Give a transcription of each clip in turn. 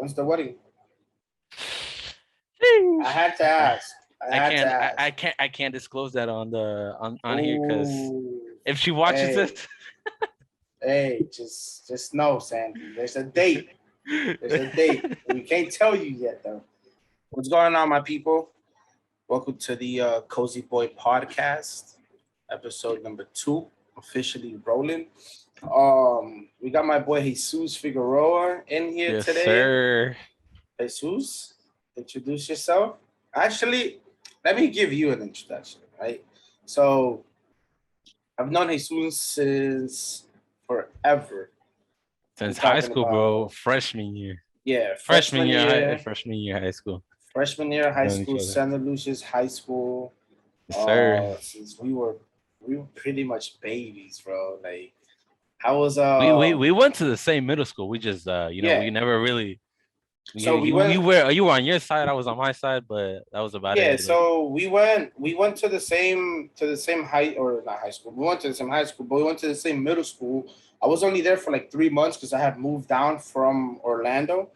When's the wedding? I had to ask. I can't disclose that on here because Ooh, if she watches hey, this, just know, Sandy. There's a date. There's a date. We can't tell you yet, though. What's going on, my people? Welcome to the Cozyboy Podcast, episode number 2, officially rolling. We got my boy Jesus Figueroa in here yes, today. sir. Jesus, introduce yourself. Actually, let me give you an introduction, right? So, I've known Jesus since forever. We're Since high talking school, bro, about, freshman year, yeah, freshman year, freshman year high school, high knowing each school, other. Santa Lucia's high school. Yes, sir. Since we were pretty much babies, bro. Like, how was We went to the same middle school. We just yeah. we never really. So we You went. were on your side, I was on my side, but that was about Yeah, it. Like, so we went to the same high, or not high school. We went to the same high school, but we went to the same middle school. I was only there for like 3 months because I had moved down from Orlando.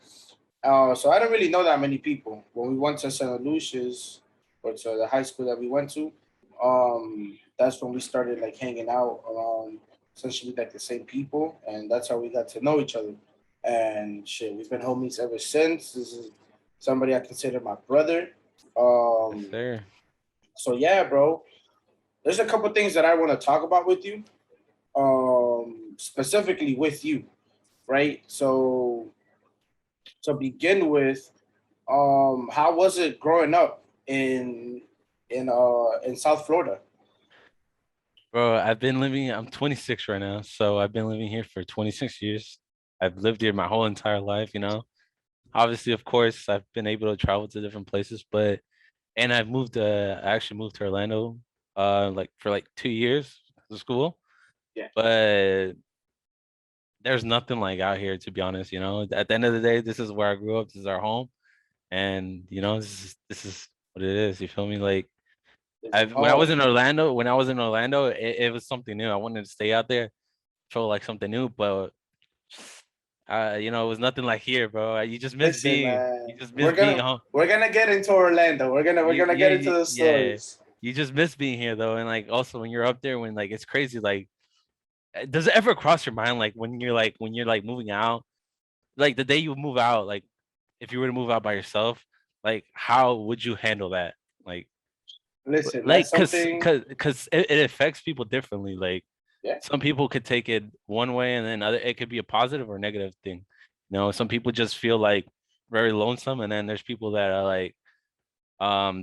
So I don't really know that many people. When we went to Santa Lucia's, or to the high school that we went to, that's when we started like hanging out around essentially like the same people, and that's how we got to know each other. And shit, we've been homies ever since. This is somebody I consider my brother. yes, Um, sir. so yeah, bro. There's a couple things that I want to talk about with you. Specifically with you, right? So to begin with, how was it growing up in South Florida? Bro, I'm 26 right now, so I've been living here for 26 years. I've lived here my whole entire life. Obviously, of course, I've been able to travel to different places, and I actually moved to Orlando, like for like 2 years to school. Yeah. But there's nothing like out here, to be honest. At the end of the day, this is where I grew up. This is our home, and this is what it is. You feel me? Like This is I've home. When I was in Orlando, it was something new. I wanted to stay out there, feel like something new, but it was nothing like here, bro. Listen, You man, just miss we're being gonna home. we're gonna get into Orlando. We're gonna get into the Yeah. stories. You just miss being here though, and like also when you're up there, when like it's crazy. Like, does it ever cross your mind, like when you're like moving out, like the day you move out, like if you were to move out by yourself, like how would you handle that? Like, Listen, that's something. it affects people differently. Like Yeah, some people could take it one way, and then it could be a positive or negative thing. Some people just feel like very lonesome, and then there's people that are like,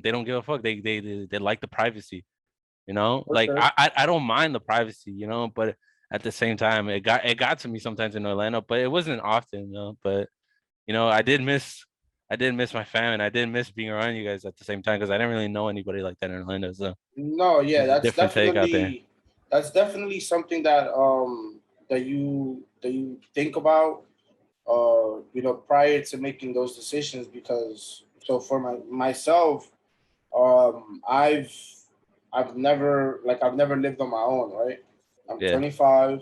they don't give a fuck. They like the privacy. for Like sure. I don't mind the privacy. But at the same time, it got to me sometimes in Orlando, but it wasn't often. But I did miss my family. I did miss being around you guys at the same time because I didn't really know anybody like that in Orlando. So No, it yeah, was a different take out there. that's definitely something that you think about prior to making those decisions, because so for myself, I've I've never lived on my own, right? I'm Yeah, 25.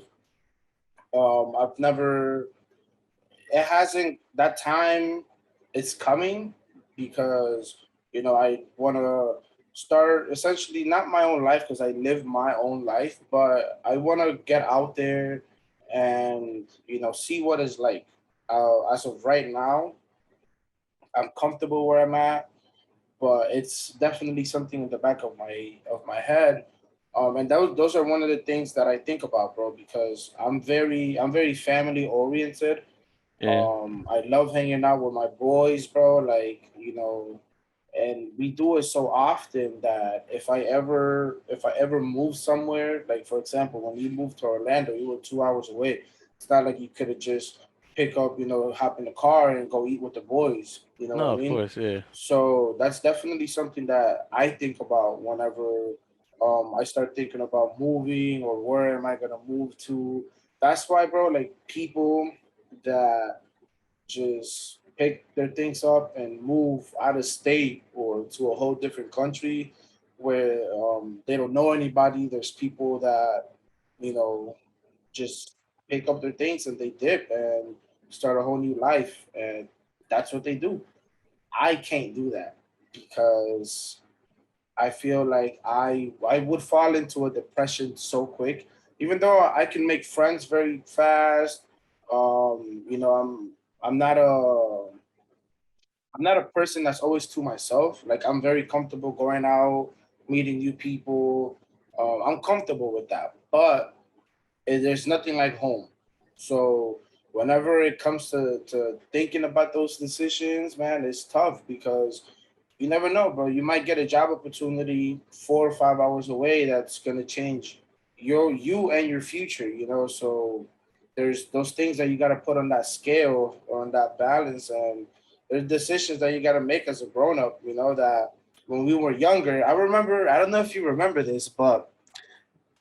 I've never it hasn't that time. It's coming because I want to start essentially not my own life because I live my own life, but I want to get out there and see what it's like. As of right now, I'm comfortable where I'm at, but it's definitely something in the back of my head. And those are one of the things that I think about, bro, because I'm very family oriented. yeah. I love hanging out with my boys, bro. Like, and we do it so often that if I ever move somewhere, like for example, when you moved to Orlando, you were 2 hours away. It's not like you could have just pick up, hop in the car and go eat with the boys. You know what No, I of mean? course, yeah. So that's definitely something that I think about whenever I start thinking about moving or where am I gonna move to. That's why, bro, like people that just pick their things up and move out of state or to a whole different country where they don't know anybody. There's people that you know just pick up their things and they dip and start a whole new life. And that's what they do. I can't do that because I feel like I would fall into a depression so quick. Even though I can make friends very fast, you know, I'm not a I'm not a person that's always to myself. Like I'm very comfortable going out, meeting new people. I'm comfortable with that, but there's nothing like home. So whenever it comes to thinking about those decisions, man, it's tough because you never know, bro. You might get a job opportunity 4 or 5 hours away that's gonna change you and your future, you know. So there's those things that you gotta put on that scale or on that balance, and there's decisions that you gotta make as a grown up, you know, that when we were younger, I remember, I don't know if you remember this, but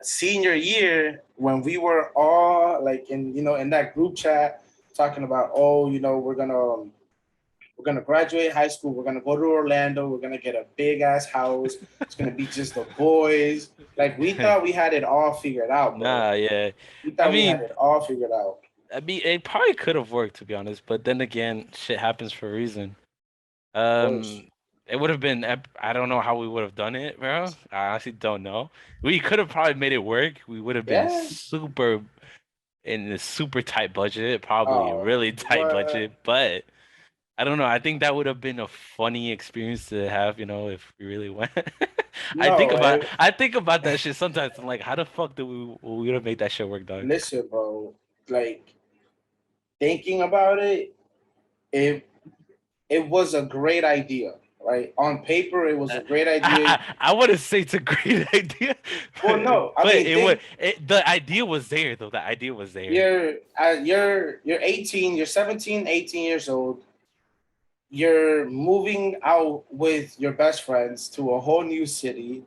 senior year when we were all like in, you know, in that group chat talking about, oh, you know, we're gonna graduate high school. We're gonna go to Orlando. We're gonna get a big ass house. It's gonna be just the boys. Like we thought we had it all figured out, bro. Nah, yeah. We I thought we had mean, it all figured out. it probably could have worked to be honest, but then again, shit happens for a reason. Of course. Um, it would have been I don't know how we would have done it, bro. I honestly don't know. We could have probably made it work. We would have been Yeah. super in a super tight budget, probably a Oh, really tight what? budget, but I don't know. I think that would have been a funny experience to have, if we really went. No. I think about that shit sometimes. I'm like, how the fuck do we would have made that shit work, dog? Listen, bro. Like thinking about it, it it was a great idea. Right on paper, it was Uh, a great idea. I wouldn't say it's a great idea, Well, no, I but mean, it would. The idea was there, though. The idea was there. you're 18, you're 17, 18 years old. You're moving out with your best friends to a whole new city,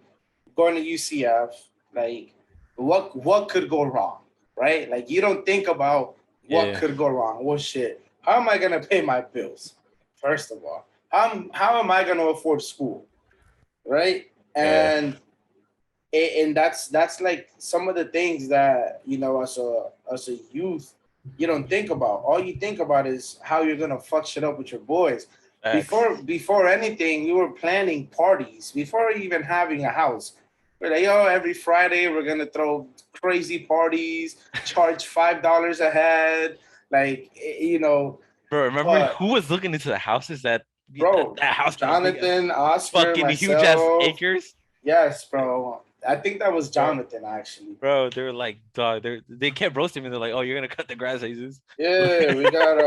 going to UCF. Like, what could go wrong, right? Like, you don't think about what Yeah, could go wrong. Well, shit, how am I gonna pay my bills? First of all, how am I gonna afford school, right? yeah. And that's like some of the things that, you know, as a youth, you don't think about. All you think about is how you're gonna fuck shit up with your boys. Facts. Before anything, you were planning parties before even having a house. We're like, yo, every Friday we're gonna throw crazy parties, charge $5 a head, like, you know. Bro, remember But who was looking into the houses that, bro, that house had big ass, Jonathan, Oscar, fucking huge ass myself, acres? yes, bro. I think that was Bro, Jonathan actually. bro, they were like, dog, they kept roasting me. They're like, oh, you're gonna cut the grass, Jesus. Yeah, we got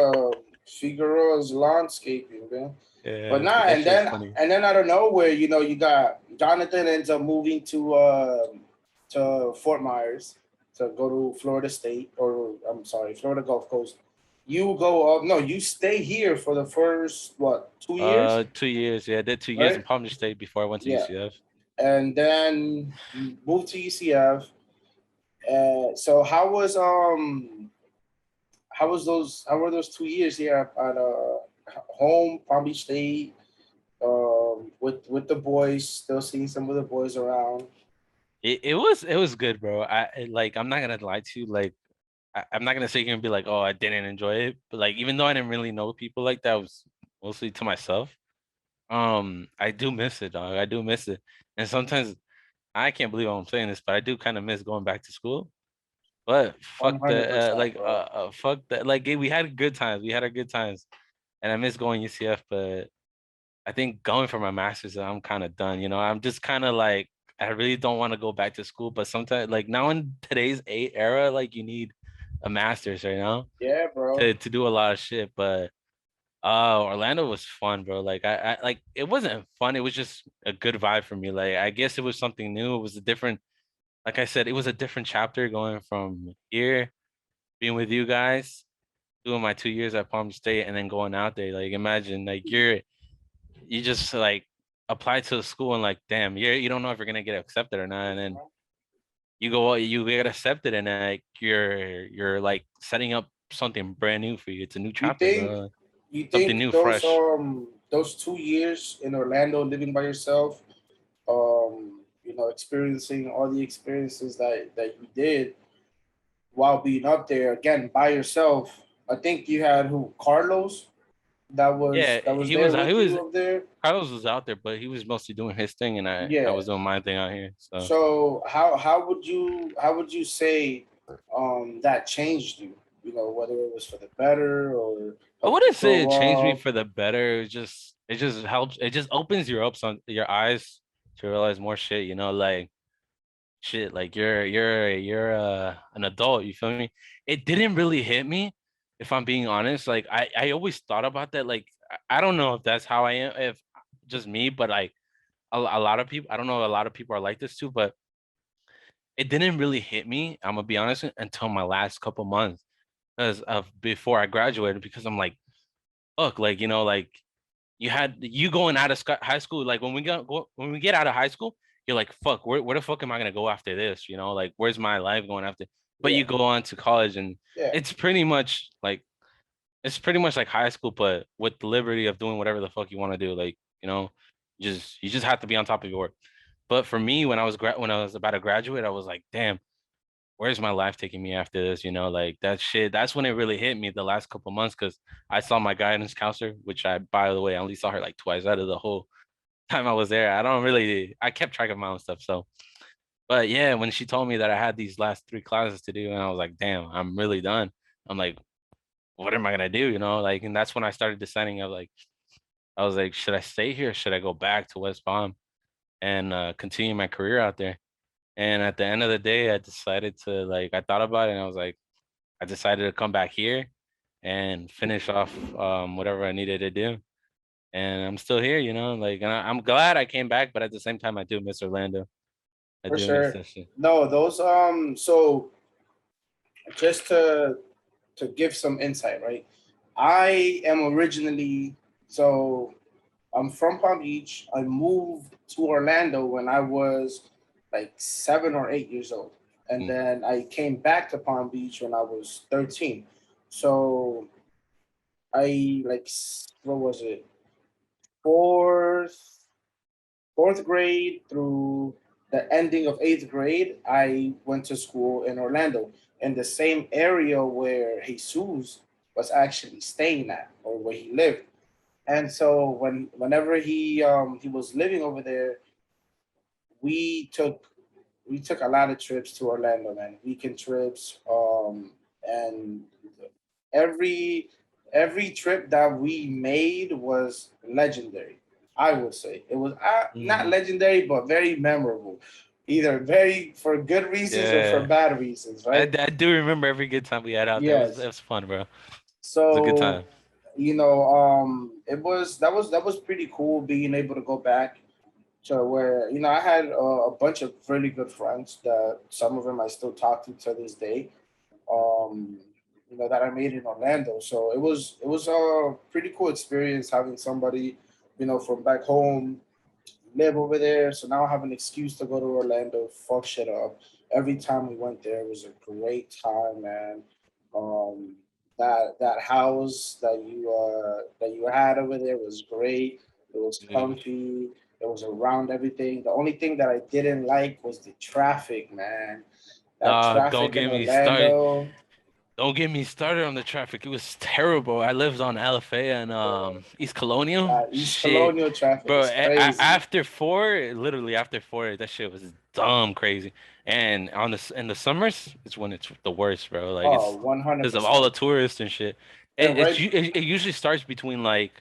Figueroa's landscaping, man. But Yeah, nah, that shit was funny. and then out of nowhere, you know, you got Jonathan ends up moving to Fort Myers to go to Florida State, or I'm sorry, Florida Gulf Coast. You go up, no, you stay here for the first what, 2 years, 2 years. Yeah, I did 2 years in right? Palm Beach State before I went to Yeah, UCF. and then you moved to UCF. So how were those 2 years here at home, Palm Beach State, with the boys, still seeing some of the boys around. It was good, bro. Like I'm not gonna lie to you. Like I'm not gonna sit here and be like, oh, I didn't enjoy it. But like even though I didn't really know people like that, I was mostly to myself. I do miss it, dog. I do miss it. And sometimes I can't believe I'm saying this, but I do kind of miss going back to school. But One fuck hundred the percent, bro. fuck that. Like we had good times. We had our good times, and I miss going UCF. But I think going for my master's, I'm kind of done. I'm just kind of like I really don't want to go back to school. But sometimes, like now in today's era, like you need a master's right now Yeah, bro. to do a lot of shit. But Orlando was fun, bro. Like I like it wasn't fun. It was just a good vibe for me. Like I guess it was something new. It was a different, like I said, it was a different chapter going from here, being with you guys, doing my 2 years at Palm State, and then going out there. Like imagine, like you just like apply to a school and like, damn, you don't know if you're gonna get accepted or not, and then you get accepted, and like you're like setting up something brand new for you. It's a new You chapter, think bro. you Something think new, fresh. those 2 years in Orlando living by yourself, you know, experiencing all the experiences that you did while being up there again by yourself. I think you had who, Carlos? Yeah, that was he there was with you up there. Carlos was out there, but he was mostly doing his thing, and I Yeah. was doing my thing out here. So So how would you say that changed you? You know, whether it was for the better or I helped you wouldn't say it changed grow me up. for the better. It just helps. It just opens your ups on your eyes to realize more shit. You know, like shit, like you're an adult. You feel me? It didn't really hit me, if I'm being honest. Like I always thought about that. Like I don't know if that's how I am, if just me, but like a lot of people. I don't know. A lot of people are like this too, but it didn't really hit me. I'm gonna be honest until my last couple months, because of before I graduated. Because I'm like, look, like like you going out of high school, like when we get out of high school, you're like, fuck, where the fuck am I gonna go after this? Like where's my life going after? But Yeah, you go on to college, and yeah, it's pretty much like high school, but with the liberty of doing whatever the fuck you want to do. Like you just have to be on top of your work. But for me, when I was about to graduate, I was like, damn, where's my life taking me after this? Like that shit. That's when it really hit me the last couple months, because I saw my guidance counselor, which I, by the way, I only saw her like twice out of the whole time I was there. I kept track of my own stuff. So, but yeah, when she told me that I had these last three classes to do, and I was like, damn, I'm really done. I'm like, what am I gonna do? Like, and that's when I started deciding. I was like, should I stay here? Should I go back to West Palm and continue my career out there? And at the end of the day, I decided to I thought about it, and I was like, I decided to come back here and finish off whatever I needed to do. And I'm still here, and I'm glad I came back, but at the same time, I do miss Orlando. I for do miss sure. that shit. No, those so just to give some insight, right? I am originally so I'm from Palm Beach. I moved to Orlando when I was like 7 or 8 years old. And Mm, then I came back to Palm Beach when I was 13. So I what was it? Fourth fourth grade through the ending of eighth grade, I went to school in Orlando in the same area where Jesus was actually staying at or where he lived. And so whenever he was living over there, we took we took a lot of trips to Orlando, man. Weekend trips, and every every trip that we made was legendary. I would say it was not mhm. legendary, but very memorable. Either very for good reasons or for Yeah, bad reasons, right? I do remember every good time we had out there. It Yes. was fun, bro. It was a good So time. it was that was pretty cool being able to go back to where I had a bunch of really good friends that some of them I still talk to this day. Um, that I made in Orlando. So it was a pretty cool experience having somebody from back home live over there. So now I have an excuse to go to Orlando, fuck shit up. Every time we went there, it was a great time, man. Um, that house that you had over there was great. It was Dude. comfy. It was around everything. The only thing that I didn't like was the traffic, man. That Dog, traffic in Orlando. don't get me started on the traffic. It was terrible. I lived on LFA and East Colonial. That East Shit, Colonial traffic bro. is crazy. After four, literally after four, that shit was dumb crazy. And in the summers, it's when it's the worst, bro. Like Oh, it's one hundred because of all the percent. tourists and shit. And right. It usually starts between like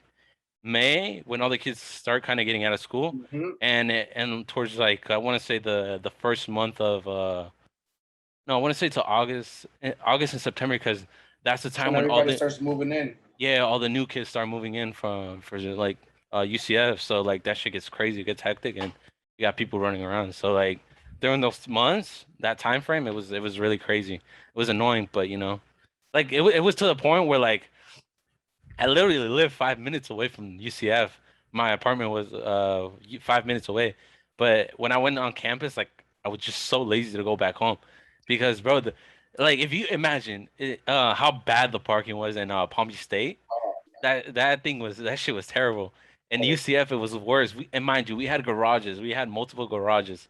May, when all the kids start kind of getting out of school, Mhm. and towards like I want to say the first month of no, I want to say to August, August and September, because that's the That's time when when all everybody the starts moving in. all the new kids start moving in from for like UCF. So like that shit gets crazy, it gets hectic, and you got people running around. So like during those months, that time frame, it was really crazy. It was annoying, but like it was to the point where like I literally lived 5 minutes away from UCF. My apartment was 5 minutes away. But when I went on campus, like I was just so lazy to go back home because, bro, like if you imagine how bad the parking was in Palm Beach State, Oh, that shit was terrible. And oh, UCF, it was worse. And mind you, we had garages. We had multiple garages,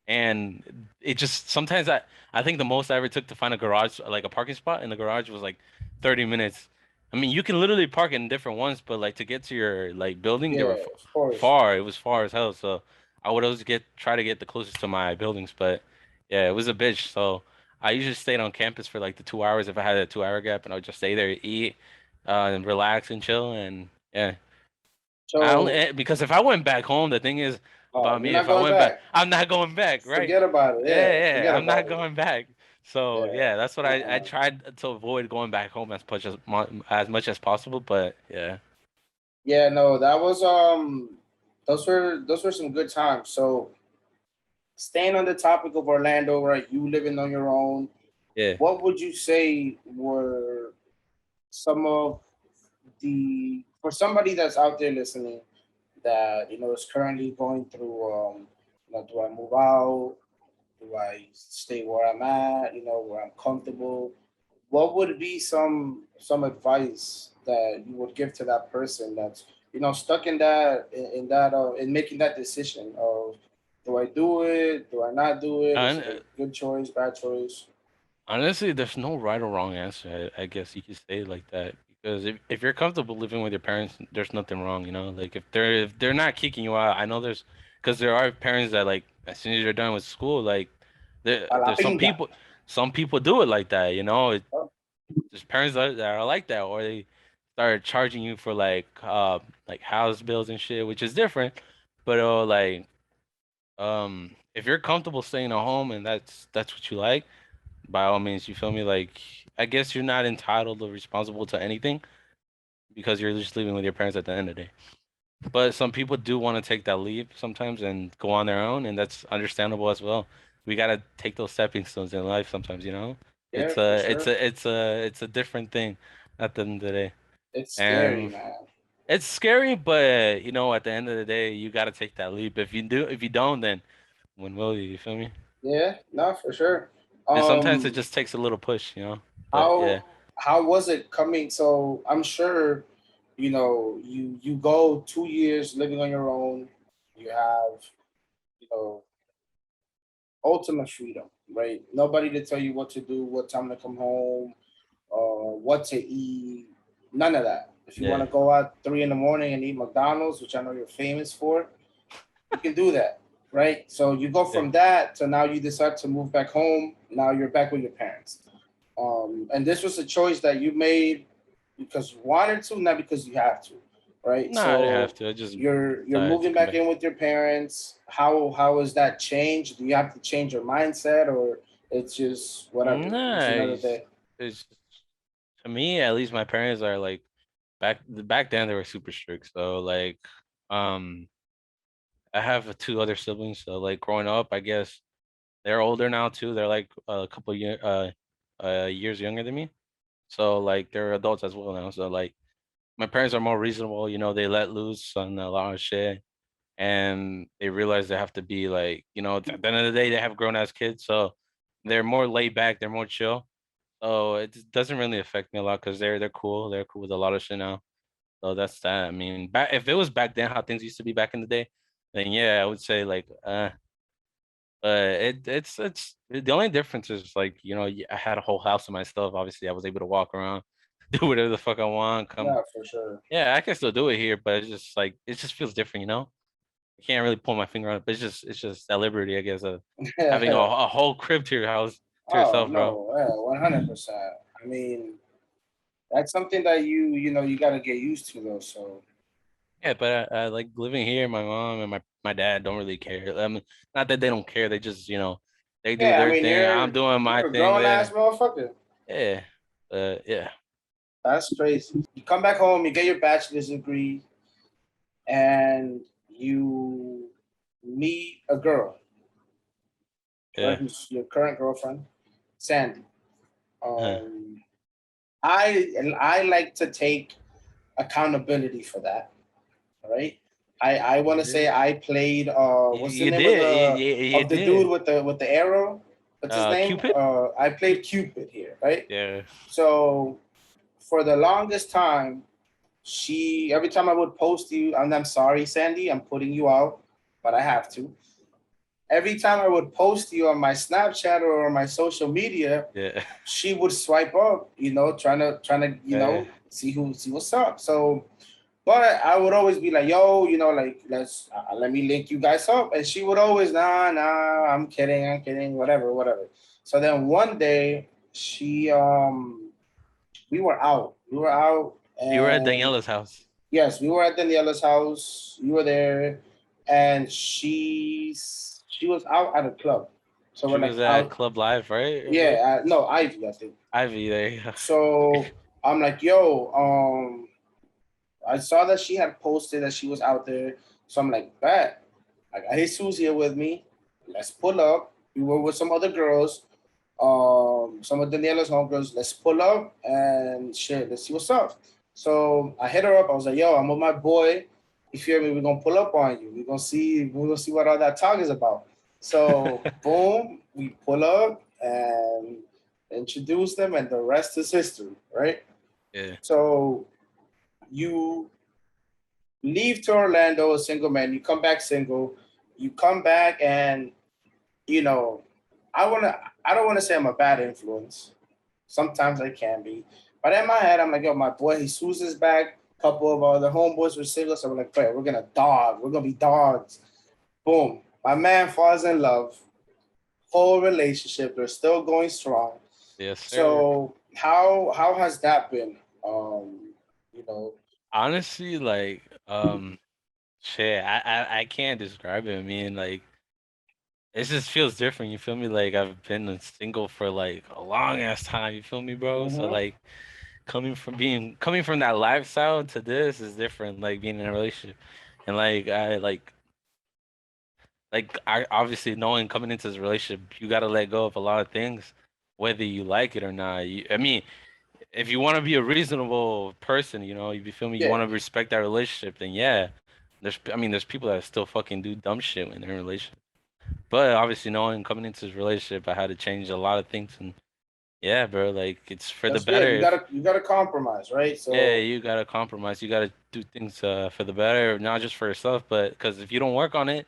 and it just sometimes I think the most I ever took to find a garage, like a parking spot in the garage, was like 30 minutes. I mean, you can literally park in different ones, but like to get to your like building, they Yeah, were of course. far. It was far as hell. So I would always try to get the closest to my buildings, but yeah, it was a bitch. So I usually stayed on campus for like the 2 hours if I had a 2 hour gap, and I would just stay there, eat, and relax and chill, and yeah. I only So, because if I went back home, the thing is about you're me, not if I going went back, back. I'm not going back, right? Forget about it. Yeah, Yeah, forget yeah, I'm about not it. going back. So Yeah. yeah, that's what I Uh-uh. tried to avoid going back home as much as possible. But yeah, Yeah, no, that was those were some good times. So, staying on the topic of Orlando, right? You living on your own. yeah, What would you say were some of the for somebody that's out there listening that is currently going through do I move out, do I stay where I'm at, where I'm comfortable? What would be some advice that you would give to that person that's stuck in in making that decision of, do I do it, do I not do it, is it a and good choice, bad choice? honestly, there's no right or wrong answer. I guess you could say it like that because if you're comfortable living with your parents, there's nothing wrong, you know. Like if they're not kicking you out, I know because there are parents that like as soon as you're done with school, like A la there's pinga. some people do it like that, you know. Oh, There's parents that are like that, or they start charging you for like house bills and shit, which is different. But like if you're comfortable staying at home and that's what you like, by all means, you feel me? Like I guess you're not entitled or responsible to anything because you're just living with your parents at the end of the day. But some people do want to take that leap sometimes and go on their own, and that's understandable as well. We gotta take those stepping stones in life sometimes, you know? yeah, It's for a it's sure. a it's a it's a different thing at the end of the day. It's scary, And man. it's scary, but at the end of the day, you gotta take that leap. If you don't, then when will you? You feel me? Yeah, no, for sure. And sometimes it Um, just takes a little push. But how yeah, how was it coming? So I'm sure, you go 2 years living on your own. You have, you know, ultimate freedom, right? Nobody to tell you what to do, what time to come home, what to eat. None of that. If you want yeah. to go out 3 in the morning and eat McDonald's, which I know you're famous for, you can do that, right? So you go Yeah. from that to now you decide to move back home. Now you're back with your parents. And this was a choice that you made because you wanted to, not because you have to, right? No, I didn't have So to. I just you're decided to moving come back back. in with your parents. How has that changed? Do you have to change your mindset, or it's just whatever? It's another Nice. day. It's to me, at least my parents are like back then they were super strict. So like um I have two other siblings, so like growing up, I guess they're older now too. They're like a couple years younger than me. So like they're adults as well now. So like my parents are more reasonable, they let loose on a lot of shit and they realize they have to be like, at the end of the day they have grown ass kids, so they're more laid back, they're more chill. So doesn't really affect me a lot because they're cool. They're cool with a lot of shit now. So that's that. I mean, back if it was back then how things used to be back in the day, then yeah, I would say like but it's the only difference is like, I had a whole house to myself. Obviously, I was able to walk around, do whatever the fuck I want. Come, Yeah, for sure. yeah, I can still do it here, but it's just like it just feels different. I can't really pull my finger on it, but it's just that liberty, I guess, of having a whole crib to your house to Oh yourself, bro. no, yeah, 100%. I mean, that's something that you got to get used to, though. So Yeah, but I like living here. My mom and my dad don't really care. I mean, not that they don't care. They just, they do yeah, I their mean, thing. I'm doing my you're a thing grown ass there. motherfucker. Yeah, yeah, That's crazy. You come back home, you get your bachelor's degree, and you meet a girl, right? yeah. Who's your current girlfriend, Sandy. Uh, Um, I like to take accountability for that. All right. I want to say you, I played. What's the you name of did. the You dude did. with the arrow? What's his name? Cupid. I played Cupid here, right? Yeah. So for the longest time, she every time I would post you, and I'm sorry, Sandy, I'm putting you out, but I have to. every time I would post you on my Snapchat or on my social media, Yeah. she would swipe up, trying to, Yeah. see what's up. So, but I would always be like, yo, like let me link you guys up, and she would always, nah, I'm kidding, whatever. So then one day we were out, You were at and Daniela's house. yes, we were at Daniela's house. You were there, and she was out at a club. So She we're was like at out. Club Live, right? Yeah, no, Ivy, I think. Ivy, there you go. Okay. So I'm like, yo, I saw that she had posted that she was out there. So I'm like, bet. I got Jesus here with me. Let's pull up. We were with some other girls, some of Daniela's homegirls. Let's pull up and shit. Let's see what's up. So I hit her up. I was like, yo, I'm with my boy. You feel me? We're gonna pull up on you. We're gonna see what all that talk is about. So boom, we pull up and introduce them, and the rest is history, right? Yeah. So you leave to Orlando a single man, you come back single, you come back and you know, I don't wanna say I'm a bad influence. Sometimes I can be. But in my head, I'm like, yo, my boy Jesus is back. A couple of other homeboys were single, so we're like, we're gonna dog. We're gonna be dogs. Boom. My man falls in love. Whole relationship. They're still going strong. Yes, sir. So how has that been? You know, Honestly, like, shit, I can't describe it. I mean, like, it just feels different. You feel me? Like, I've been single for like a long ass time. You feel me, bro? So hmm like, coming from that lifestyle to this is different. Like being in a relationship, and I obviously knowing coming into this relationship, you got to let go of a lot of things, whether you like it or not. I mean, if you want to be a reasonable person, you feel me, you yeah, want to respect that relationship, then yeah. There's people that still fucking do dumb shit when they're in a relationship. But obviously, knowing coming into this relationship, I had to change a lot of things, and yeah, bro, like it's for the that's yeah. better. If You gotta compromise, right? Yeah, So you gotta compromise. You gotta do things for the better, not just for yourself, but because if you don't work on it,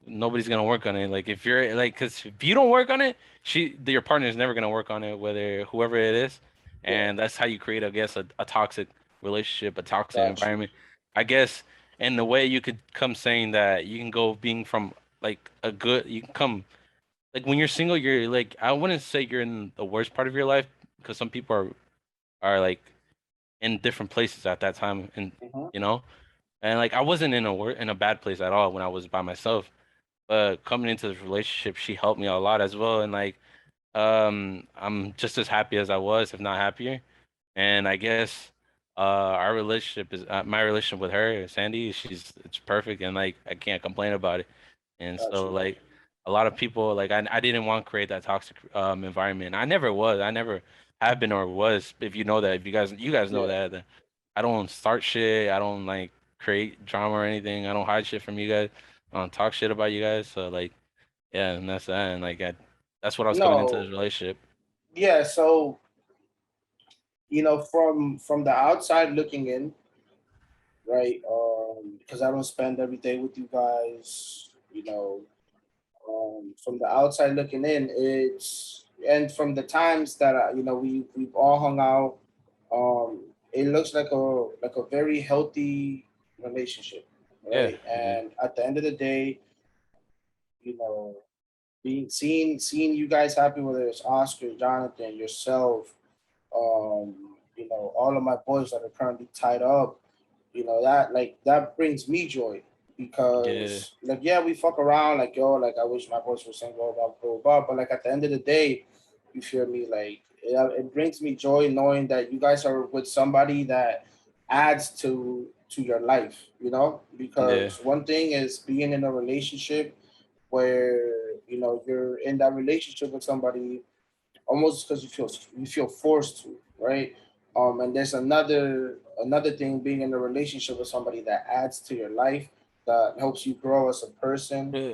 nobody's gonna work on it. Like if you're like, because if you don't work on it, your partner is never gonna work on it, whether whoever it is, yeah, and that's how you create, I guess, a toxic relationship, a toxic got you. environment. I guess, in the way you could come saying that you can go being from like you can come like when you're single, you're like, I wouldn't say you're in the worst part of your life because some people are like in different places at that time, and hmm you know, and like I wasn't in a bad place at all when I was by myself. But coming into this relationship, she helped me a lot as well. And like, I'm just as happy as I was, if not happier. And I guess, our relationship is my relationship with her, Sandy. It's perfect, and like I can't complain about it. And Got so you. like, a lot of people like I didn't want to create that toxic environment. I never was. I never have been or was. If you know that, if you guys know Yeah. that I don't start shit. I don't like create drama or anything. I don't hide shit from you guys. I don't talk shit about you guys. So like, yeah, and that's that. And like, that's what I was coming into this No. relationship. Yeah. So from the outside looking in, right? Because I don't spend every day with you guys. From the outside looking in, and from the times that we've all hung out, it looks like a very healthy relationship, Yeah, right? yeah, And at the end of the day, you know, seeing you guys happy, whether it's Oscar, Jonathan, yourself, all of my boys that are currently tied up, that brings me joy yeah, because like yeah, we fuck around like yo, like I wish my boys were single, blah blah blah, but like at the end of the day, you feel me, like it brings me joy knowing that you guys are with somebody that adds to your life, yeah, because one thing is being in a relationship where you're in that relationship with somebody almost because you feel forced to, right? And there's another thing being in a relationship with somebody that adds to your life, that helps you grow as a person, yeah.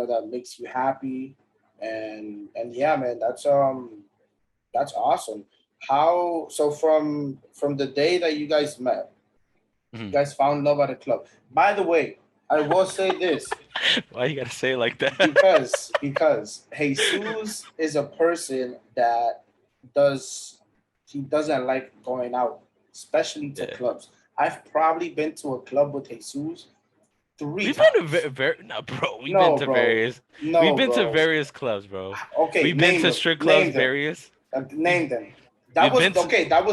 that makes you happy, and yeah, man, that's awesome. How so from the day that you guys met, you Mhm. guys found love at a club. By the way, I will say this Why you gotta say it like that? because Jesus is a person that does he doesn't like going out, especially to Yeah. clubs. I've probably been to a club with Jesus three We've been to times. no, bro. No, bro. We've No, been to bro. various clubs, bro. Okay, We've been name to them. strip clubs, Name them. various. We've Name them. That we've was been to okay. That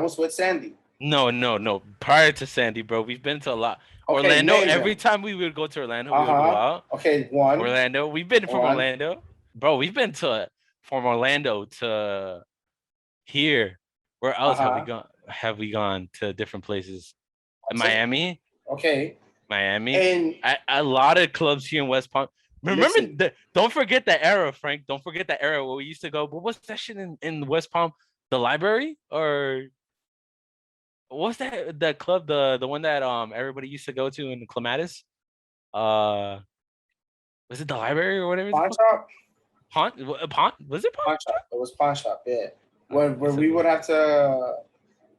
was with Sandy. no. Prior to Sandy, bro, we've been to a lot. Okay, Orlando. name Every them. time we would go to Orlando, we Uh would go huh. out. Okay, one, Orlando. We've been from one. Orlando, bro. We've been to from Orlando to here. Where Uh else have we huh. gone? Have we gone to different places? That's it. Miami, Okay, Miami. and A lot of clubs here in West Palm. Remember listen, the don't forget the era, Frank. Don't forget the era where we used to go. What was that shit in West Palm? The library or what's that club? The one that everybody used to go to in Clematis? Uh was it the library or whatever the pawn fuck? shop, Pont? Was it Pont? pawn shop. It was pawn shop. Yeah, I where said we would have to.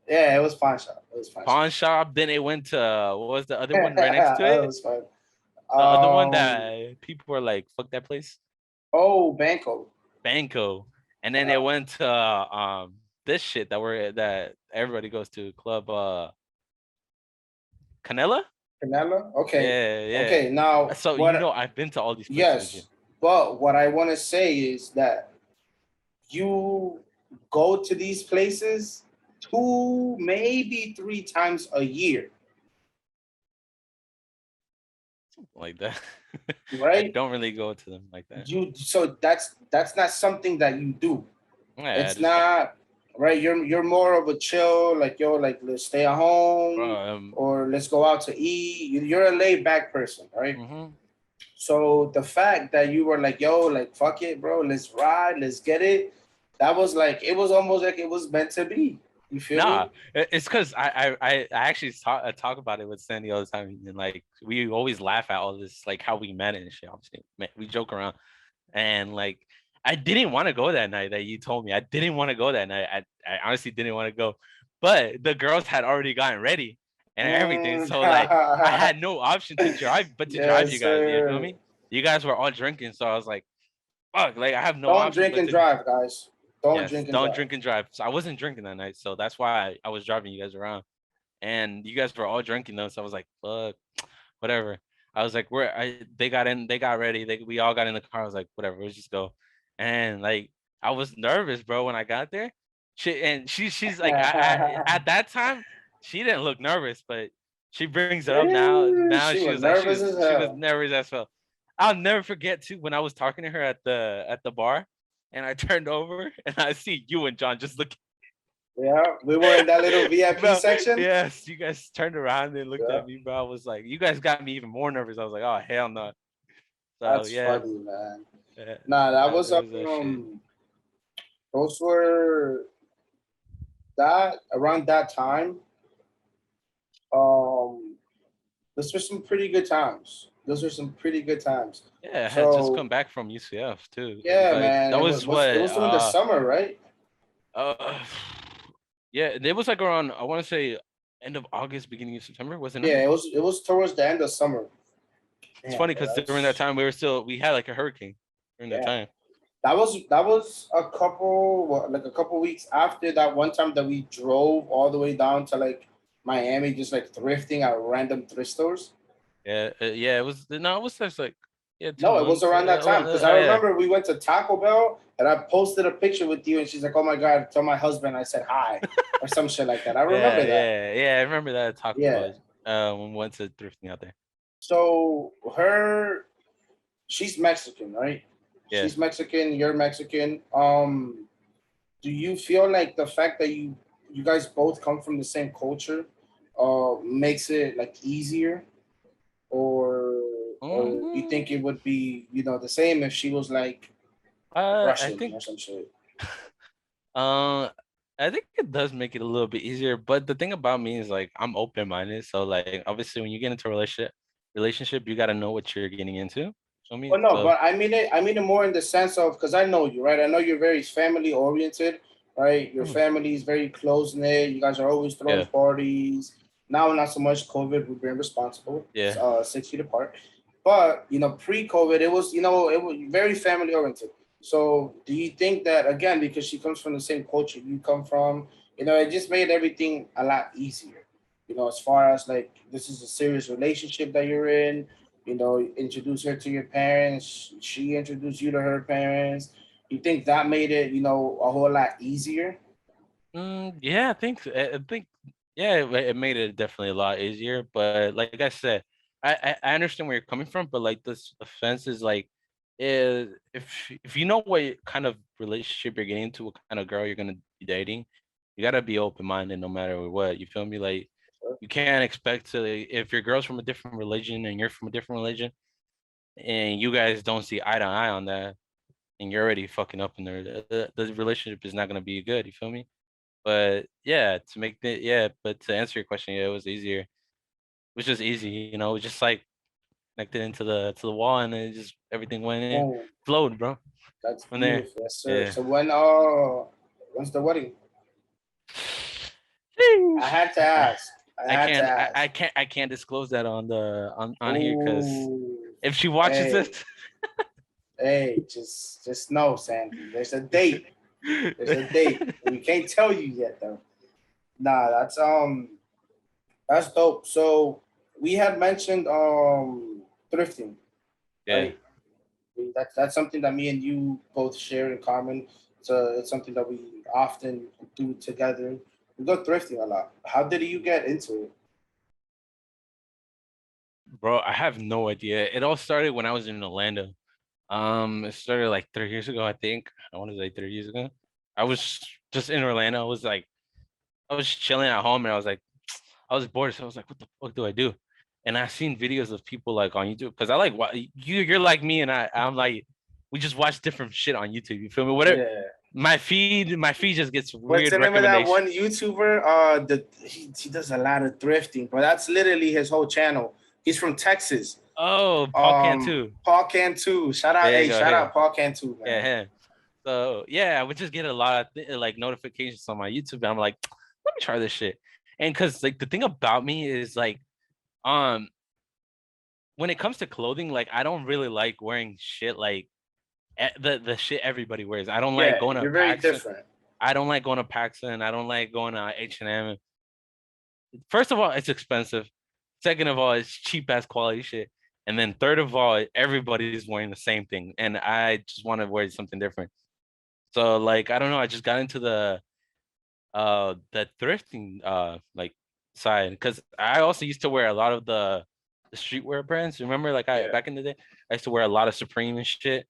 Yeah, it was pawn shop. It was pawn shop. Pawn shop. Then it went to what was the other one right next to That it? was fun. The other one that people were like, fuck that place. Oh, Banco. Banco. And then Yeah, it went to this shit that everybody goes to club Canela. Canela. Okay, Yeah, yeah. okay. Now So what? I've been to all these places. Yeah. Yes, but what I want to say is that you go to these places two, maybe three times a year, Like that. I right? don't really go to them like that. You so that's not something that you do. Yeah, I It's just don't. not right. You're more of a chill, like yo, like let's stay at home Bro, or let's go out to eat. You're a laid back person, right? mm-hmm. So the fact that you were like, yo, like fuck it, bro, let's ride, let's get it. That was like it was almost like it was meant to be. You feel Nah, me? it's because I actually talk about it with Sandy all the time, and like we always laugh at all this, like how we met and shit. Obviously, we joke around, and like I didn't want to go that night that you told me. I didn't want to go that night. I honestly didn't want to go, but the girls had already gotten ready and everything, Mm. so like I had no option to drive but to drive Yes, you guys. You feel sir. me? You guys were all drinking, so I was like, fuck, like I have no Don't option drink but and to drive, guys. Don't yes, drink and don't drive. drink and drive. So I wasn't drinking that night, so that's why I was driving you guys around, and you guys were all drinking though. So I was like, fuck, whatever. I was like, they got in, they got ready, we all got in the car. I was like, whatever, let's just go. And like, I was nervous, bro, when I got there. She's like, at that time, she didn't look nervous, but she brings it up now. Now She she was was like, nervous as she was hell. nervous as well. I'll never forget too when I was talking to her at the bar, and I turned over and I see you and John just looking. Yeah, we were in that little VIP Bro, section. yes, you guys turned around and looked Yeah, at me, bro. I was like, you guys got me even more nervous. I was like, oh hell no. So that's yeah, funny, man. yeah, Nah, that was it was that shit. those were that around that time. Um, those were some pretty good times. Those were some pretty good times. Yeah, I had just come So back from UCF too. It was yeah, like man, that it was was what it was during the summer, right? uh yeah, it was like around I want to say end of August, beginning of September, was it not? Yeah, it was towards the end of summer. It's Damn, funny bro, because during that that's time we had like a hurricane during that yeah. time. That was like a couple weeks after that one time that we drove all the way down to like Miami, just like thrifting at random thrift stores. Yeah, yeah, it was no, it was just like yeah, two No, it was months. around that time because I Yeah. remember we went to Taco Bell and I posted a picture with you and she's like, "Oh my god!" Tell my husband I said hi or some shit like that. I Yeah, remember that. yeah, yeah. I remember that Taco Yeah. Bell. When we went to thrifting out there. So she's Mexican, right? Yeah. She's Mexican. You're Mexican. Do you feel like the fact that you guys both come from the same culture, makes it like easier, or you Mhm. think it would be the same if she was like I Russian think or some shit? uh I think it does make it a little bit easier, but the thing about me is like I'm open minded. So like obviously when you get into a relationship, you gotta know what you're getting into. I mean, Well, no, so but I mean it more in the sense of because I know you, right? I know you're very family oriented, right? Your mhm, family is very close knit. You guys are always throwing yeah. parties. Now, not so much. COVID, we've been responsible. Yeah. 6 feet apart. But pre-COVID, it was it was very family oriented. So, do you think that again, because she comes from the same culture you come from, it just made everything a lot easier. As far as like this is a serious relationship that you're in. Introduce her to your parents. She introduced you to her parents. You think that made it, a whole lot easier? Yeah, I think yeah, it made it definitely a lot easier. But like I said, I understand where you're coming from, but like this offense is like, if you know what kind of relationship you're getting into, what kind of girl you're gonna be dating, you gotta be open minded no matter what. You feel me? Like you can't expect to, if your girl's from a different religion and you're from a different religion, and you guys don't see eye to eye on that, and you're already fucking up in there, the relationship is not gonna be good. You feel me? But yeah, but to answer your question, yeah, it was easier. It was just easy, it was just like connected into the wall, and it just everything went in, Oh, flowed, bro. that's From there. beautiful, yes, sir. Yeah. So when's the wedding? I Sheesh. had to ask. I I had to can't I, ask. I can't I can't disclose that on here because Ooh, if she watches hey, this. hey, just know, Sandy. There's a date. There's a date. We can't tell you yet, though. Nah, that's dope. So we had mentioned thrifting, Yeah, right? That's something that me and you both share in common. So it's something that we often do together. We go thrifting a lot. How did you get into it? bro, I have no idea. It all started when I was in Orlando. It started like 3 years ago, I think. I want to say 3 years ago. I was just in Orlando. I was chilling at home, and I was bored, so I was like, what the fuck do I do? And I seen videos of people like on YouTube, because I like what you're like me, and I'm like, we just watch different shit on YouTube. You feel me? Whatever. Yeah. My feed just gets What's weird the name of that recommendations. one YouTuber? He does a lot of thrifting, but that's literally his whole channel. He's from Texas. Oh, Paul Cantu. Paul Cantu. There you go. Shout Here. out Paul Cantu, Yeah, man. him. So yeah, I would just get a lot of like notifications on my YouTube, and I'm like, let me try this shit. And because like the thing about me is like, um, when it comes to clothing, like I don't really like wearing shit like the shit everybody wears. I don't like Yeah, going to you're very PAX. different. I don't like going to Paxson. I don't like going to H&M. First of all, it's expensive. Second of all, it's cheap ass quality shit. And then third of all, everybody's wearing the same thing, and I just want to wear something different. So like I don't know, I just got into the thrifting like side, because I also used to wear a lot of the streetwear brands. Remember, like I Yeah. back in the day, I used to wear a lot of Supreme and shit.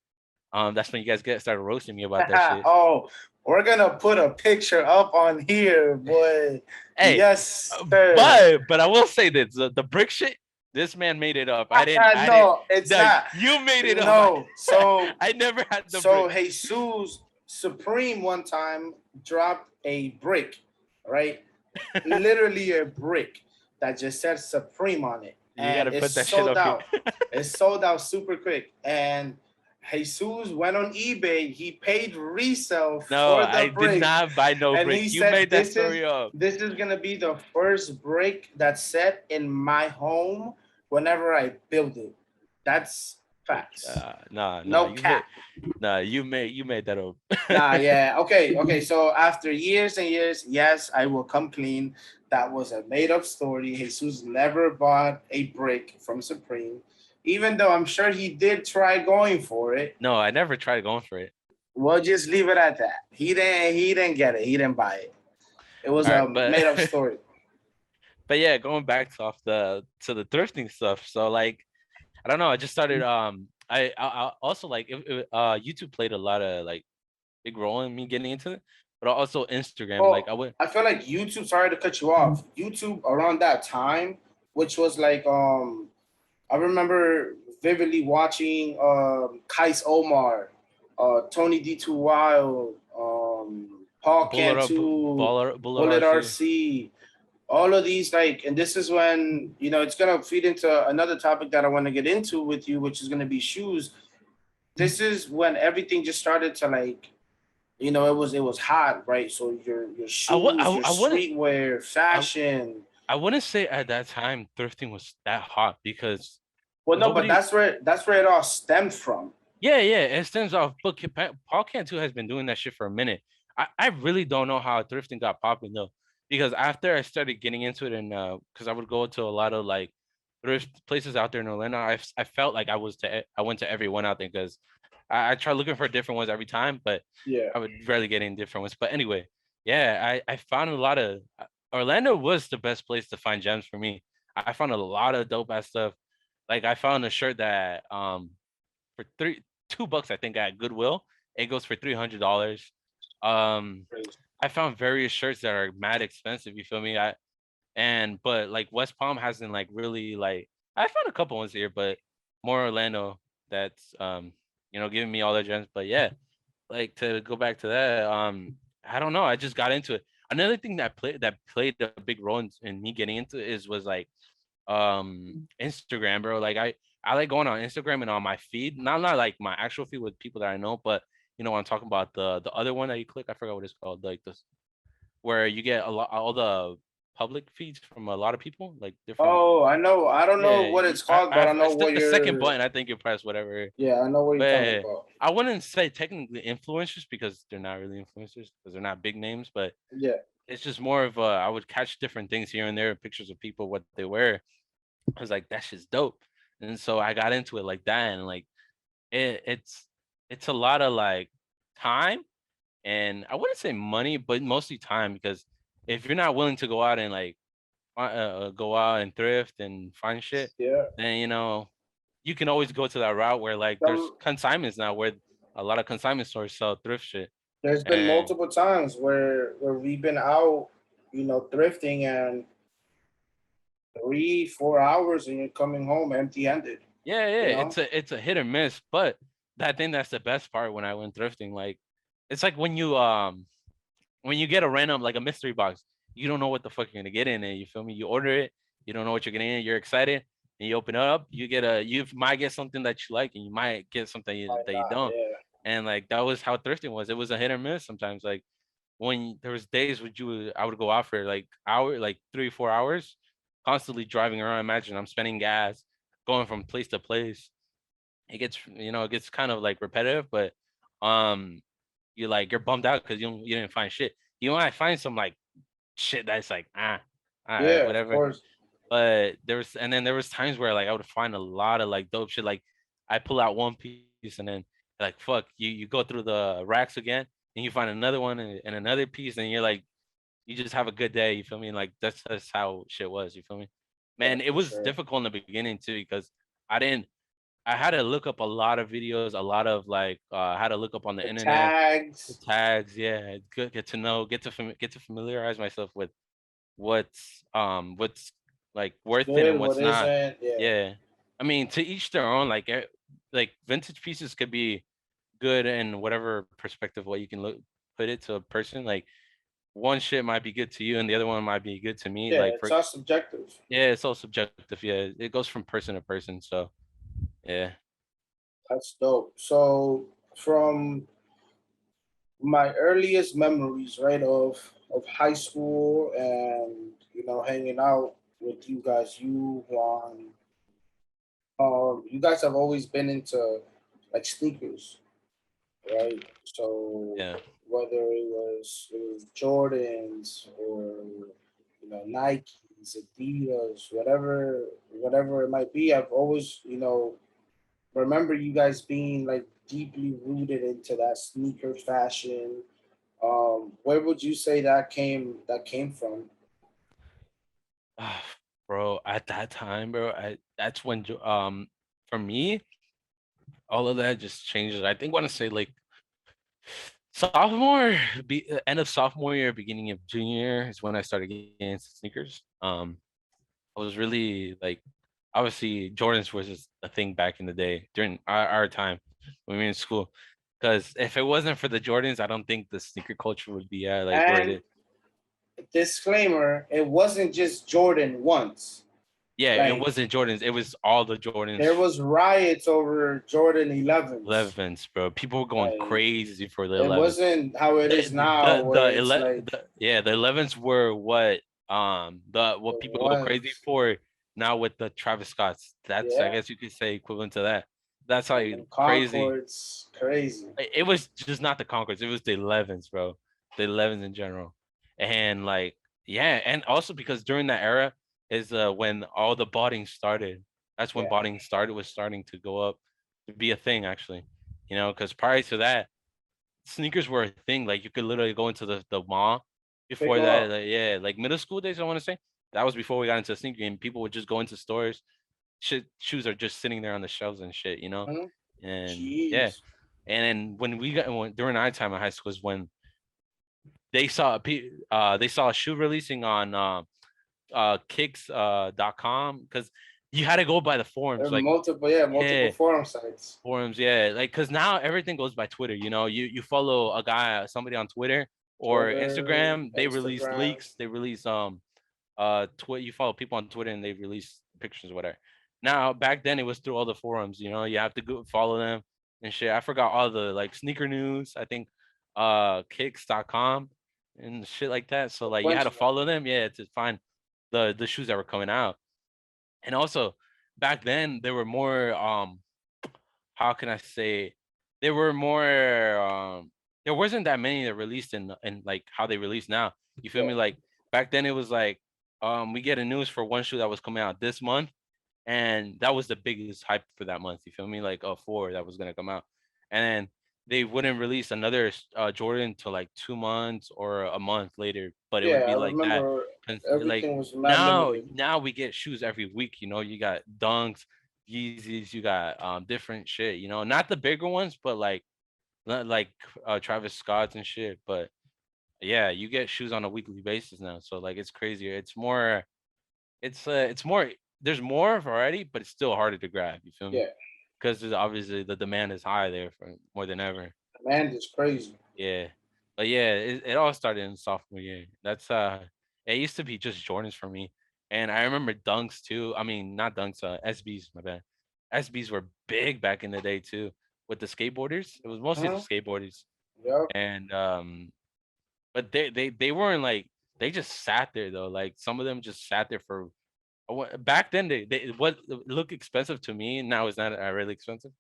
That's when you guys get started roasting me about that shit. Oh, we're gonna put a picture up on here, boy. Hey, Yes, sir. but I will say this: the brick shit. This man made it up. I didn't. No, it's No, not. you made it up. No. So I never had the so brick. Jesus Supreme one time dropped a brick, right? Literally a brick that just said Supreme on it, You got and to it's put that shit sold up here. out. It's sold out super quick. And Jesus went on eBay. He paid resale No, for I the did brick, not buy no and he brick. You said, made that story up. this is gonna be the first brick that's set in my home whenever I build it." That's facts. Nah, No cap. you made that up. Nah, yeah. Okay, okay. So after years and years, yes, I will come clean. That was a made up story. Jesus never bought a brick from Supreme, even though I'm sure he did try going for it. No, I never tried going for it. We'll just leave it at that. He didn't get it. He didn't buy it. It was All right, a made up story. but yeah, going back to off the thrifting stuff. So like, I don't know. I just started. I also like YouTube played a lot of like big role in me getting into it, but also Instagram. Like I Well, would. I feel like YouTube. Sorry to cut you off. YouTube around that time, which was like I remember vividly watching Kais Omar, Tony D2 Wild, Paul Bullet up, Cantu, bullet Bullet RC. RC, all of these like, and this is when it's gonna feed into another topic that I want to get into with you, which is gonna be shoes. This is when everything just started to like, it was hot, right? So your I would shoes, your I wouldn't streetwear, I fashion. I wouldn't say at that time thrifting was that hot because Well, no, but nobody. that's where it all stems from. Yeah, yeah, it stems off. But Paul Cantu has been doing that shit for a minute. I really don't know how thrifting got popular though, because after I started getting into it and because I would go to a lot of like thrift places out there in Orlando, I felt like I went to every one out there because I tried looking for different ones every time, but Yeah, I would rarely get in different ones. But anyway, yeah, I found a lot of Orlando was the best place to find gems for me. I found a lot of dope ass stuff. Like I found a shirt that for $2 I think at Goodwill. It goes for $300. Um, crazy. I found various shirts that are mad expensive. You feel me? But like West Palm hasn't like really like I found a couple ones here, but more Orlando that's giving me all the gems. But yeah, like to go back to that, I don't know. I just got into it. Another thing that played a big role in me getting into it was like Instagram, bro. Like I like going on Instagram and on my feed, not like my actual feed with people that I know, but I'm talking about the other one that you click. I forgot what it's called, like this where you get a lot all the public feeds from a lot of people, like different. Oh, I know. I don't know Yeah, what it's called, but I know it's what the second you're. button. I think you press whatever. Yeah, I know what you're talking But about. I wouldn't say technically influencers because they're not really influencers because they're not big names, but Yeah, it's just more of I would catch different things here and there, pictures of people, what they wear. I was like, that shit's dope. And so I got into it like that. And like it's a lot of like time and I wouldn't say money, but mostly time because if you're not willing to go out and like go out and thrift and find shit, yeah. then you can always go to that route where like there's Some consignments now where a lot of consignment stores sell thrift shit. There's been And multiple times where we've been out, thrifting and 3 4 hours and you're coming home empty handed. yeah, yeah, You know. it's a hit or miss, but I think that's the best part when I went thrifting. Like it's like when you get a random like a mystery box, you don't know what the fuck you're gonna get in it. You feel me? You order it, you don't know what you're getting in, you're excited, and you open it up, you might get something that you like, and you might get something Why that you not? don't. Yeah. And like that was how thrifting was. It was a hit or miss sometimes. Like when there was days when I would go out for like hour, like 3 4 hours, constantly driving around. Imagine I'm spending gas, going from place to place. It gets kind of like repetitive, but um you're bummed out because you didn't find shit. You might find some like shit that's like all right, Yeah, of whatever. course. But there was times where like I would find a lot of like dope shit. Like I pull out one piece and then like fuck you go through the racks again and you find another one and another piece and you're like you just have a good day. You feel me? Like that's how shit was. You feel me? Yeah, Man, it for was sure. difficult in the beginning too because I didn't. I had to look up a lot of videos, a lot of like I had to look up on the The internet the tags, tags. Yeah, good, get to know, get to familiarize myself with what's like worth it and good, what what's not. isn't. Yeah. Yeah, I mean to each their own. Like vintage pieces could be good in whatever perspective what you can put it to a person. Like one shit might be good to you and the other one might be good to me. Yeah, Like it's for all subjective. yeah, it's all subjective. Yeah, it goes from person to person. So yeah. That's dope. So from my earliest memories, right, of high school and hanging out with you guys, you Juan, you guys have always been into like sneakers, right? So Yeah. whether it was Jordans or Nikes, Adidas, whatever it might be, I've always remember you guys being like deeply rooted into that sneaker fashion. Where would you say that came from? Ah, bro, at that time, bro, that's when for me, all of that just changes. I think want to say like end of sophomore year, beginning of junior year is when I started getting into sneakers. I was really like, obviously Jordans was just a thing back in the day during our time when we were in school. Because if it wasn't for the Jordans, I don't think the sneaker culture would be at like where it And is. disclaimer, it wasn't just Jordan once. Yeah, it Like wasn't Jordans. It was all the there Jordans was riots over Jordan 11s. 11s, bro. People were going Like crazy for the it 11s. wasn't how it is now, where it's like Yeah, the 11s were what The The what people go crazy ones, for now with the Travis Scotts. That's, I yeah, guess you could say, equivalent to that. That's how and then crazy. Concords, crazy. It was just not the Concords. It was the 11s, bro. The 11s in general. And like, yeah, and also because during that era is when all the botting started. That's when Yeah, botting started was starting to go up to be a thing actually. You know, because prior to that, sneakers were a thing. Like you could literally go into the mall. pick Before them that, up. like, yeah, like middle school days, I want to say that was before we got into sneaker game. People would just go into stores. Shit, shoes are just sitting there on the shelves and shit, you know. Mhm. And yeah, Jeez, and then during our time in high school is when they saw a shoe releasing on kicks .com because you had to go by the there forums, are like, multiple, yeah, multiple yeah, forum sites. forums, yeah, like because now everything goes by Twitter. You know, you follow a guy, somebody on Twitter or Twitter, Instagram. They release Instagram. leaks. They release you follow people on Twitter and they release pictures or whatever. Now back then it was through all the forums. You know, you have to go follow them and shit. I forgot all the like sneaker news. I think kicks.com and shit like that. So A like you had bunch to of them. follow them, yeah, to find the shoes that were coming out. And also back then there were more how can I say, there were more there wasn't that many that released in like how they release now. You feel Yeah, me? Like back then it was like we get a news for one shoe that was coming out this month, and that was the biggest hype for that month. You feel me? Like a four that was gonna come out, and then they wouldn't release another Jordan till like 2 months or a month later, but it would yeah. I be like that. remember Like everything was mad now, limited. we get shoes every week. You know, you got Dunks, Yeezys, you got different shit. You know, not the bigger ones, but like not like Travis Scott's and shit. But yeah, you get shoes on a weekly basis now, so like it's crazier. It's more. There's more variety, but it's still harder to grab. You feel me? Yeah, Because obviously the demand is high there for more than ever. demand is crazy. Yeah, but yeah, it all started in sophomore year. That's it used to be just Jordans for me, and I remember Dunks too. I mean, not Dunks, SBs. My bad. SBs were big back in the day too with the skateboarders. It was mostly the Hmm. skateboarders, Yep. and but they weren't like they just sat there though. Like some of them just sat there for back then they what look expensive to me. Now it's not really expensive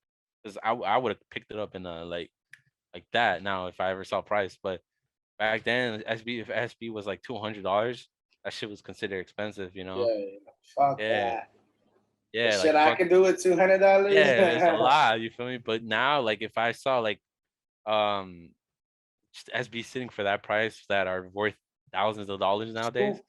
because I would have picked it up in like that now if I ever saw price. But back then, SB if SB was like $200, that shit was considered expensive. You know? Yeah. Fuck Yeah, that. The yeah, like shit I fuck. can do with $200. Yeah, it's a lot. You feel me? But now, like if I saw like um just SB sitting for that price that are worth thousands of dollars nowadays. Scoop.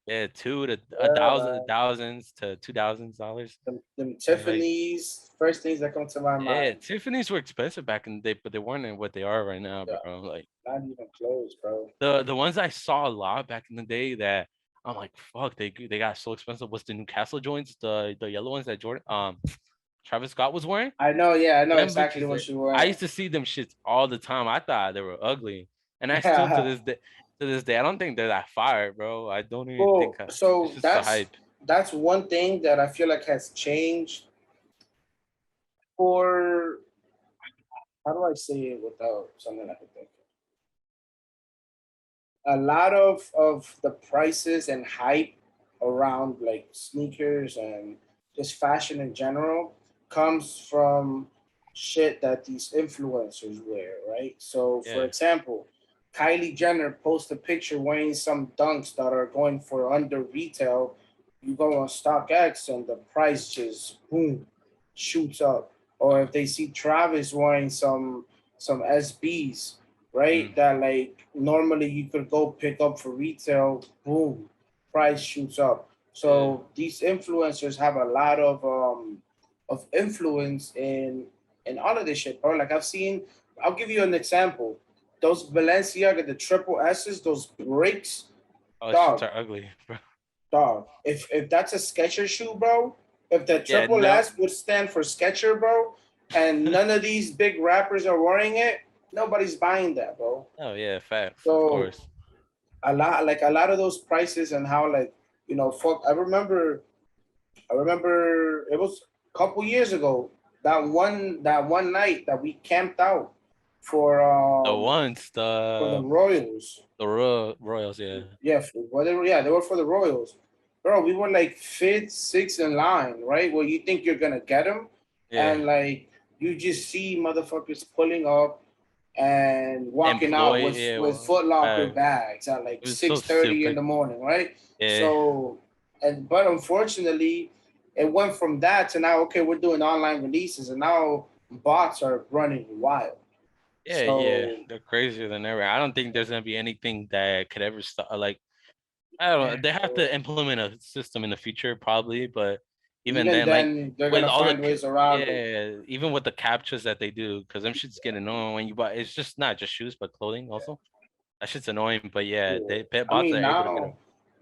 Yeah, two to a Yeah, thousand man. thousands to $2,000. Them Like Tiffany's, first things that come to my yeah, mind. Tiffany's were expensive back in the day, but they weren't what they are right now, Yeah, bro. Like not even close, bro. the ones I saw a lot back in the day that I'm like, fuck, they got so expensive was the Newcastle joints, the yellow ones that Jordan Travis Scott was wearing. I know, yeah, I know Them exactly bitches, what you I were. used to see them shits all the time. I thought they were ugly, and I still to this day, I don't think they're that fire, bro. I don't even think Well, it's so just the that's hype. that's one thing that I feel like has changed for, how do I say it without something I can think of? A lot of the prices and hype around like sneakers and just fashion in general comes from shit that these influencers wear, right? So for Yeah, example, Kylie Jenner posts a picture wearing some dunks that are going for under retail. You go on StockX and the price just boom shoots up. Or if they see Travis wearing some SBs, right? mm, That like normally you could go pick up for retail, boom, price shoots up. yeah. So these influencers have a lot of influence in all of this shit, bro. Like I've seen, I'll give you an example. Those Balenciaga, the triple S's, those breaks, Oh, shits dog, are ugly, bro. dog. If that's a Sketcher shoe, bro, if the Yeah, triple no. S would stand for Sketcher, bro, and none of these big rappers are wearing it, nobody's buying that, bro. Oh yeah, facts, of So course. a lot of those prices and how like fuck. I remember it was a couple years ago that one night that we camped out. for The ones, for the Royals. Royals, yeah. Yeah, they were for the Royals. Bro, we were like fifth, sixth in line, right? Where you think you're gonna get them, Yeah. and like you just see motherfuckers pulling up and walking out Employee, with yeah. Foot Locker Uh, bags at like it was so 6:30 in stupid. the morning, right? Yeah. So, but unfortunately, it went from that to now. Okay, we're doing online releases, and now bots are running wild. Yeah, yeah. So They're crazier than ever. I don't think there's gonna be anything that could ever stop. Like, I don't know. yeah, They have bro. to implement a system in the future, probably, but even Even then, like then, they're with gonna all the find ways around it. yeah, even with the captures that they do, because them shits get annoying when you buy. It's just not just shoes, but clothing also. That shit's annoying. But yeah, Yeah. they pet I bots mean, are able to get them.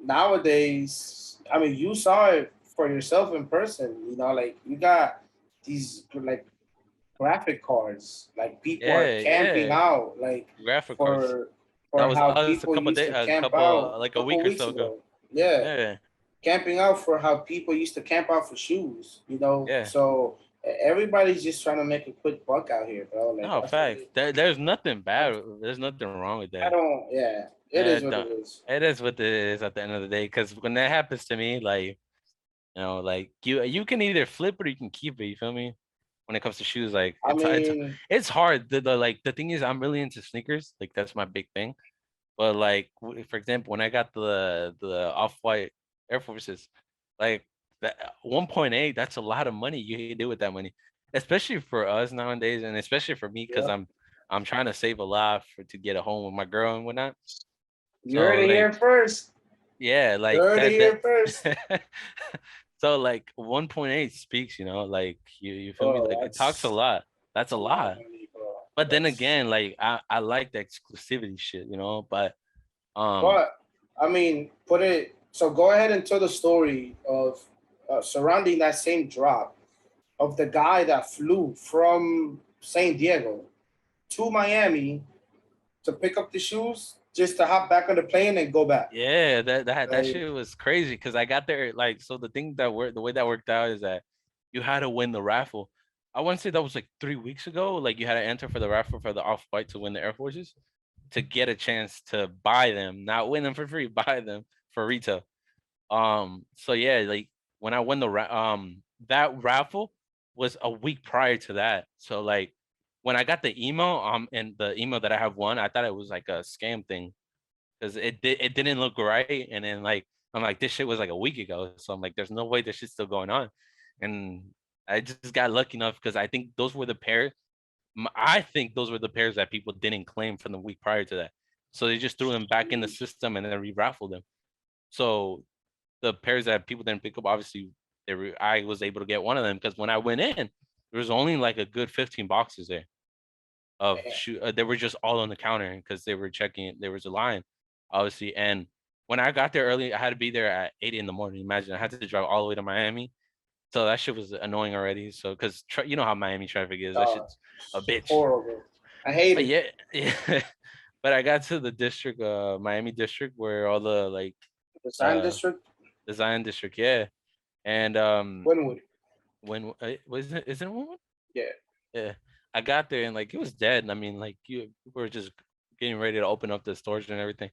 nowadays, I mean, you saw it for yourself in person. You know, like you got these like graphic cards. Like people are Yeah, camping yeah. out, like Graphic cards. for That for was how us people used to a camp couple out like a a couple week or weeks so ago. ago. Yeah, Yeah, camping out for how people used to camp out for shoes. You know, yeah. so everybody's just trying to make a quick buck out here, bro. Like No, facts. There's nothing bad. There's nothing wrong with I that. don't. Yeah, it is what it Don't- is. it is what it is at the end of the day. Because when that happens to me, like like you can either flip it or you can keep it. You feel me? When it comes to shoes, like I mean, it's hard. The thing is, I'm really into sneakers. Like that's my big thing. But like for example, when I got the off white Air Forces, like that 1.8, that's a lot of money you can do with that money, especially for us nowadays, and especially for me because yeah. I'm trying to save a lot for to get a home with my girl and whatnot. You heard So it here like first. yeah, You like heard it here first. that. So like 1.8 speaks, like you feel me? Bro, Like it talks a lot. That's a a lot of lot. money, bro. But then That's again, like I like the exclusivity shit, but um but I mean, put it so go ahead and tell the story of surrounding that same drop of the guy that flew from San Diego to Miami to pick up the shoes just to hop back on the plane and go back. yeah, that Like, shit was crazy because I got there like so the thing that worked the way that worked out is that you had to win the raffle. I want to say that was like 3 weeks ago. Like you had to enter for the raffle for the off white to win the Air Forces to get a chance to buy them, not win them for free, buy them for retail. So yeah, like when I won that raffle was a week prior to that. So like when I got the email, and the email that I have won, I thought it was like a scam thing because it didn't look right. And then like I'm like, this shit was like a week ago. So I'm like, there's no way this shit's still going on. And I just got lucky enough because I think those were the pairs. I think those were the pairs that people didn't claim from the week prior to that. So they just threw them back in the system and then re-raffled them. So the pairs that people didn't pick up, obviously, I was able to get one of them because when I went in, there was only like a good 15 boxes there of man, shoe. They were just all on the counter because they were checking. There was a line, obviously, and when I got there early, I had to be there at 8 in the morning. Imagine I had to drive all the way to Miami, so that shit was annoying already. So because you know how Miami traffic is, that uh, shit's a bitch. horrible. I hate But it. yeah, yeah. But I got to the district, Miami district, where all the like The Sign uh District, design district, yeah. And Winwood. when was it? Is it one? Yeah. Yeah, I got there and like it was dead. I mean, like we were just getting ready to open up the stores and everything.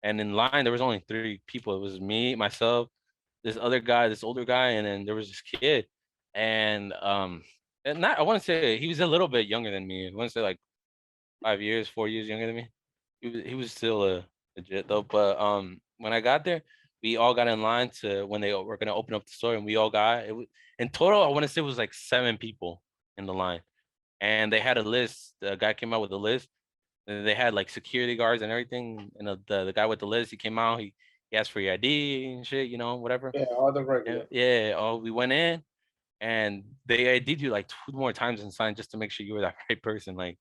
And in line, there was only three people. It was me, myself, this other guy, this older guy, and then there was this kid. And and not I want to say he was a little bit younger than me. I want to say like 5 years, 4 years younger than me. He was still legit though. But when I got there, we all got in line to when they were gonna open up the store, and we all got it. In total, I want to say it was like 7 people in the line, and they had a list. The guy came out with a list, and they had like security guards and everything. And the guy with the list, he came out. He asked for your ID and shit, whatever. Yeah, all the And regular. yeah, oh, we went in, and they ID'd you like 2 more times inside just to make sure you were that right person. Like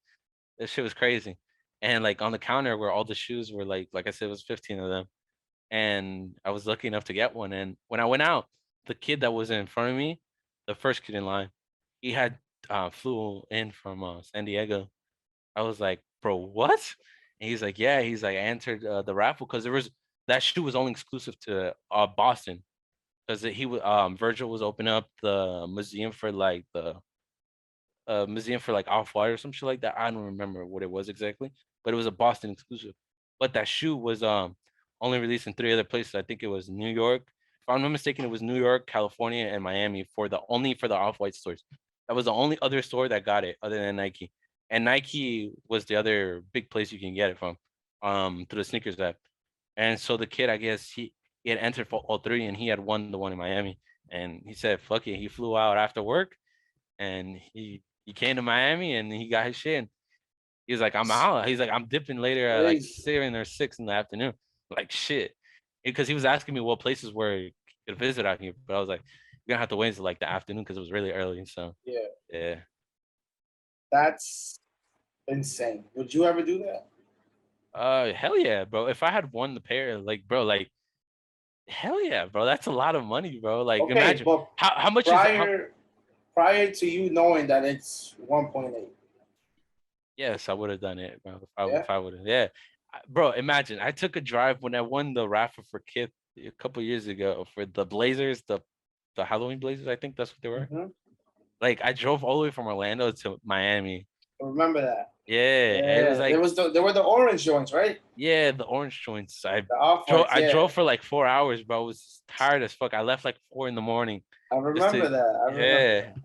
that shit was crazy. And like on the counter where all the shoes were like I said, it was 15 of them. And I was lucky enough to get one. And when I went out, the kid that was in front of me, the first kid in line, he had flew in from San Diego. I was like, bro, what? And he's like, yeah. He's like, I entered the raffle because that shoe was only exclusive to Boston because he was Virgil was opening up the museum for like museum for like Off White or some shit like that. I don't remember what it was exactly, but it was a Boston exclusive. But that shoe was only released in three other places. I think it was New York. If I'm not mistaken, it was New York, California, and Miami for the Off White stores. That was the only other store that got it other than Nike. And Nike was the other big place you can get it from, through the sneakers app. And so the kid, I guess he had entered for all three, and he had won the one in Miami. And he said, "Fuck it." He flew out after work, and he came to Miami, and he got his shit. And he was like, "I'm out." He's like, "I'm dipping later at like Crazy. 7 or 6 in the afternoon." Like shit, because he was asking me what places where he could visit out here, but I was like, "You're gonna have to wait until like the afternoon because it was really early." So Yeah, yeah. that's insane. Would you ever do that? Hell yeah, bro. If I had won the pair, like, bro, like, hell yeah, bro. That's a lot of money, bro. Like, Okay, imagine but how much is how. prior to you knowing that it's 1.8. Yes, I would have done it, bro. Yeah. If I would have, yeah, bro. Imagine I took a drive when I won the raffle for Kith a couple years ago for the Blazers, the Halloween Blazers. I think that's what they were. Hmm. Like I drove all the way from Orlando to Miami. Remember that? Yeah, and it was Yeah, like, there were the orange joints, right? yeah, the orange joints. The off whites. I Yeah, drove for like 4 hours, bro. I was tired as fuck. I left like 4 in the morning I just to, remember that. I remember yeah. that.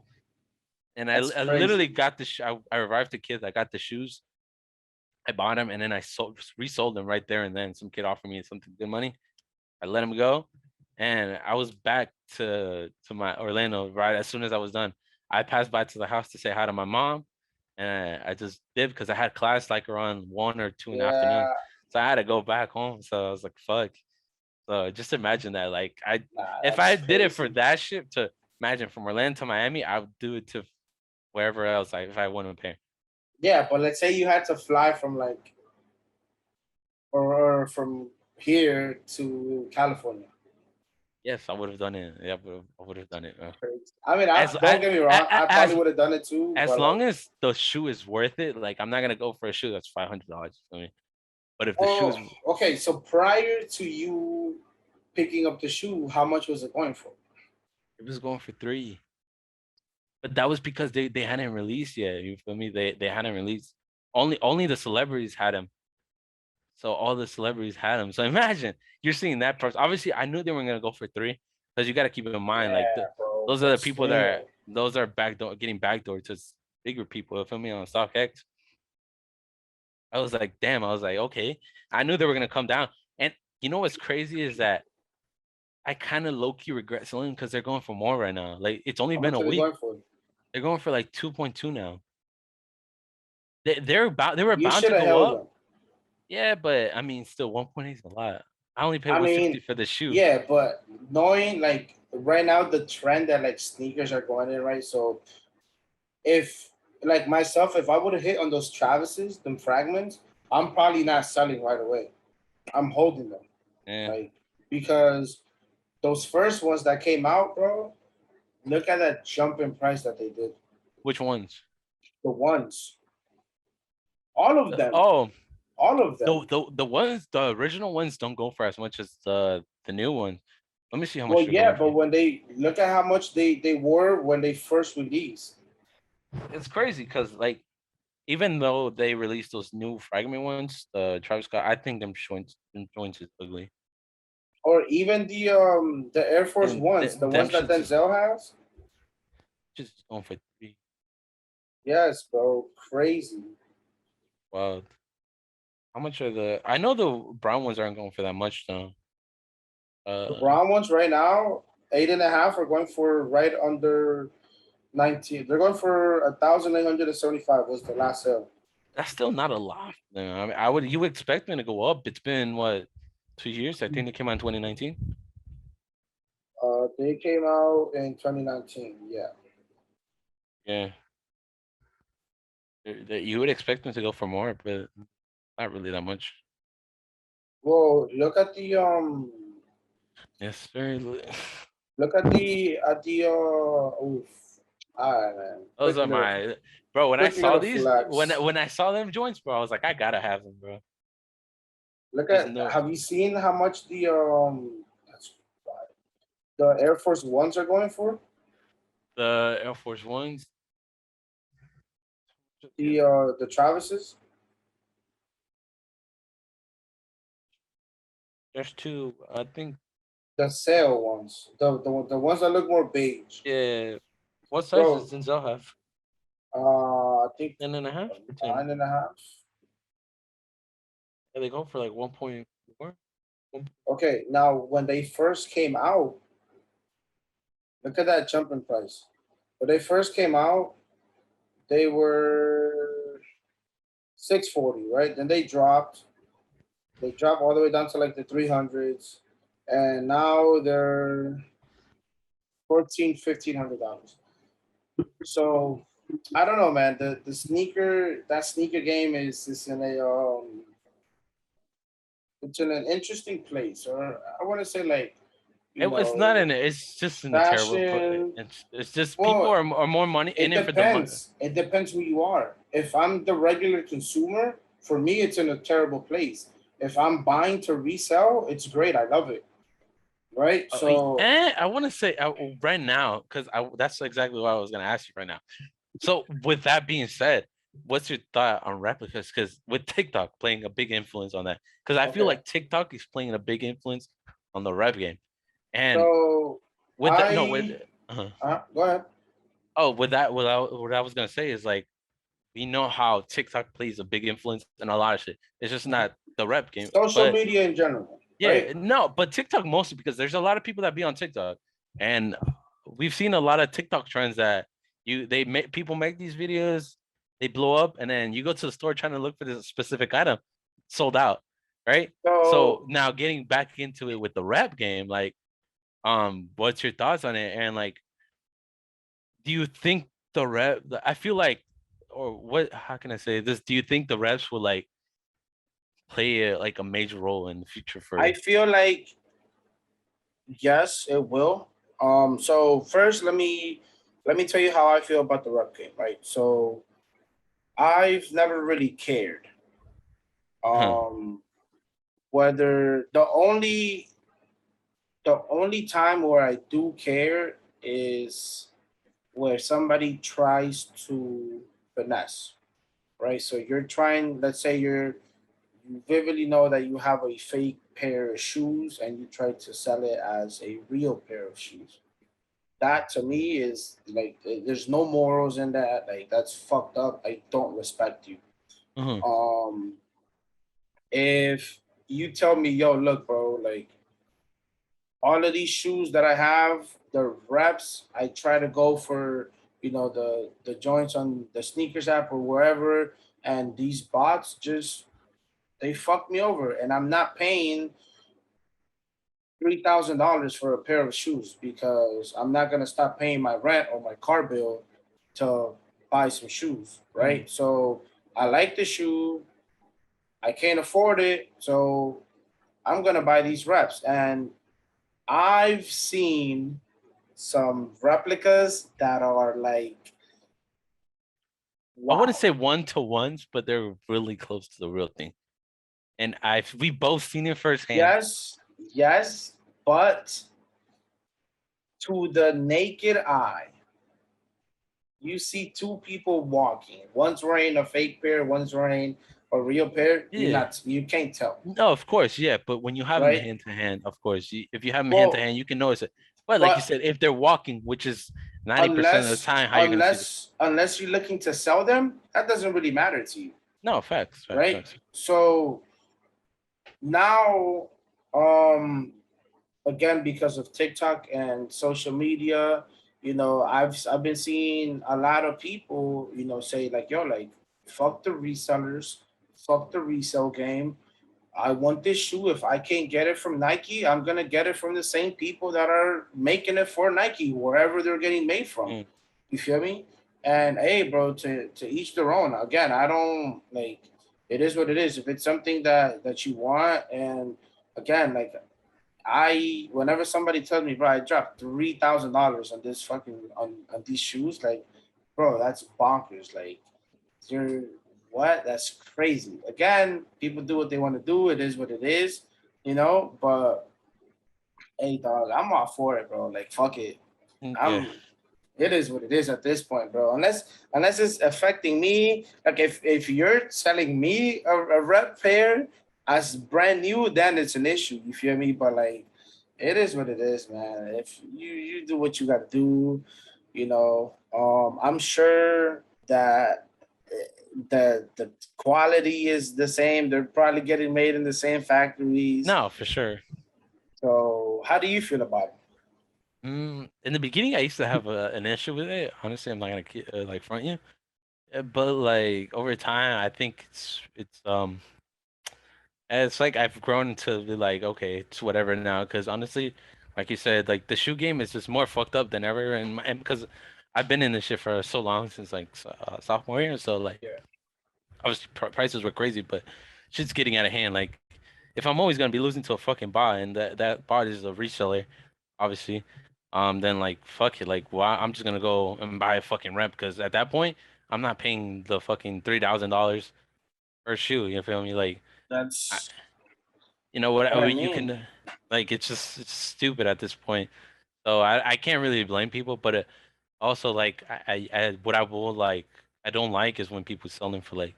And That's I literally crazy. got I arrived to Kith. I got the shoes. I bought them and then I resold them right there and then. Some kid offered me something good money. I let him go, and I was back to my Orlando right as soon as I was done. I passed by to the house to say hi to my mom, and I just did because I had class like around 1 or 2 in the afternoon, Yeah, so I had to go back home. So I was like, "Fuck." So just imagine that. Like nah, if I that's did it for crazy. that shit to imagine from Orlando to Miami, I would do it to wherever else. Like if I wouldn't pay. Yeah, but let's say you had to fly from like or from here to California. Yes, I would have done it. Yeah, I would have done it. Crazy. I mean, As don't get me wrong. I probably as would have done it too, as but long like, as the shoe is worth it, like I'm not gonna go for a shoe that's $500 for me. But if the well, shoe's okay. So prior to you picking up the shoe, how much was it going for? it was going for 3, but that was because they hadn't released yet. You feel me? They hadn't released. Only the celebrities had them. So all the celebrities had them. So imagine you're seeing that person. Obviously, I knew they were gonna go for 3 because you got to keep in mind like Yeah, bro. those are But the people that still, those are backdoor getting backdoor to bigger people. You feel me on StockX? I was like, damn. I was like, okay. I knew they were gonna come down. And you know what's crazy is that I kind of low key regret selling because they're going for more right now. Like it's only how been much a are they week. going for? They're going for like 2.2 now. They were You bound should to have go held up. them. Yeah, but I mean, still 1.8 is a lot. I only paid I 160 mean, for the shoe. yeah, but knowing like right now the trend that like sneakers are going in, right? So if like myself, if I would have hit on those Travises, them fragments, I'm probably not selling right away. I'm holding them, Yeah. like because those first ones that came out, bro. Look at that jump in price that they did. Which ones? The ones, all of them, Oh, all of them. the original ones don't go for as much as the new ones. Let me see how Well, much they're yeah, going but for. when they look at how much they were when they first released, It's crazy because like even though they released those new fragment ones, the Travis Scott, I think them joints is ugly. or even the Air Force And Ones, the them ones that shits is Denzel has. just going for 3. Yes, bro, crazy. Wow. How much are the? I know the brown ones aren't going for that much though. The Uh, brown ones right now, 8.5 are going for right under 19. They're going for 1,975 was the last sale. that's still not a lot. No, I mean, I would you would expect them to go up. It's been what 2 years? I think they came out in 2019. They came out in 2019. Yeah. Yeah, you would expect them to go for more, but not really that much. Well, Yes, very. look at the oof. All right, man. Those are my bro. When I Quick saw little these, flex. when I saw them joints, bro, I was like, I gotta have them, bro. Look There's at. no Have you seen how much the Air Force Ones are going for? the Air Force Ones. The Travises, There's two. I think. the sale ones, the ones that look more beige, Yeah. What size bro. does Denzel have? I think 10.5 or 10? 9.5. Yeah, they go for like 1.4. Okay, now when they first came out, look at that jump in price. When they first came out, they were 640, right? Then they dropped. They dropped all the way down to like the 300s, and now they're 14, $1,500. So I don't know, man. The sneaker that sneaker game is in a it's in an interesting place, or I want to say like It's not in it. It's just in a terrible place. fashion. It's just people Well, are more money in it it for the money. depends. It depends who you are. If I'm the regular consumer, for me, it's in a terrible place. If I'm buying to resell, it's great. I love it. Right. So I want to say right now because that's exactly what I was gonna ask you right now. So with that being said, what's your thought on replicas? Because with TikTok playing a big influence on that, because I feel okay. like TikTok is playing a big influence on the rep game, and So with that, no, with go ahead. with that, what I was gonna say is like we know how TikTok plays a big influence in a lot of shit. It's just not the rep game, Social but media in general, right? yeah, no, but TikTok mostly because there's a lot of people that be on TikTok, and we've seen a lot of TikTok trends that they make people make these videos, they blow up, and then you go to the store trying to look for this specific item, sold out, right? So So now getting back into it with the rap game, like, what's your thoughts on it? And like, do you think the rep? I feel like, or what? How can I say this? Do you think the reps will like play like a major role in the future I for? feel like yes, it will. So first, let me tell you how I feel about the rep game, right? So I've never really cared. Huh. Um, whether the only time where I do care is where somebody tries to finesse, right? So you're trying, let's say you vividly know that you have a fake pair of shoes and you try to sell it as a real pair of shoes. That to me is like there's no morals in that. Like that's fucked up. I don't respect you. Uh-huh. Um, if you tell me, yo, look, bro, like all of these shoes that I have, the reps, I try to go for the joints on the sneakers app or wherever, and these bots just they fuck me over, and I'm not paying $3,000 for a pair of shoes because I'm not gonna stop paying my rent or my car bill to buy some shoes, Mm. right? So I like the shoe, I can't afford it, so I'm gonna buy these reps, and I've seen some replicas that are like, I wouldn't wow. say one to ones, but they're really close to the real thing. And we both seen it firsthand. Yes, yes, but to the naked eye, you see two people walking. One's wearing a fake pair, one's wearing a real pair. Yeah. You can't tell, No, of course, yeah. But when you have them right? hand to hand, of course, if you have them hand to Well, hand, you can notice it. But like you but said, if they're walking, which is 90% of the unless time, how you're gonna see this? unless unless you're looking to sell them, that doesn't really matter to you, No, facts, facts, right? facts. So now, um, again, because of TikTok and social media, I've been seeing a lot of people, say like, yo, like, fuck the resellers, fuck the resale game. I want this shoe. If I can't get it from Nike, I'm gonna get it from the same people that are making it for Nike, wherever they're getting made from. Mm. You feel me? And hey, bro, to each their own. Again, I don't like. It is what it is. If it's something that you want, and again, like whenever somebody tells me, bro, I dropped $3,000 on this fucking on these shoes, like, bro, that's bonkers. Like, you're what? That's crazy. Again, people do what they want to do. It is what it is, But hey, dog, I'm all for it, bro. Like, fuck it. Mm, yeah. I'm. It is what it is at this point, bro. Unless it's affecting me, like if you're selling me a rep pair as brand new, then it's an issue. You feel me? But like, it is what it is, man. If you do what you got to do, I'm sure that the quality is the same. They're probably getting made in the same factories. No, for sure. So, how do you feel about it? In the beginning, I used to have an issue with it. Honestly, I'm not gonna like front you. But like over time, I think it's like I've grown to be like, okay, it's whatever now. Because honestly, like you said, like the shoe game is just more fucked up than ever, and because I've been in this shit for so long since like sophomore year, so like Yeah, obviously prices were crazy, but shit's getting out of hand. Like if I'm always gonna be losing to a fucking bot, and that bot is a reseller, obviously, then like fuck it, like why I'm just gonna go and buy a fucking rep because at that point I'm not paying the fucking $3,000 per shoe. You feel me? Like, I, that's what what I you mean. can like it's stupid at this point. So I can't really blame people, but also like what I will like I don't like is when people sell them for like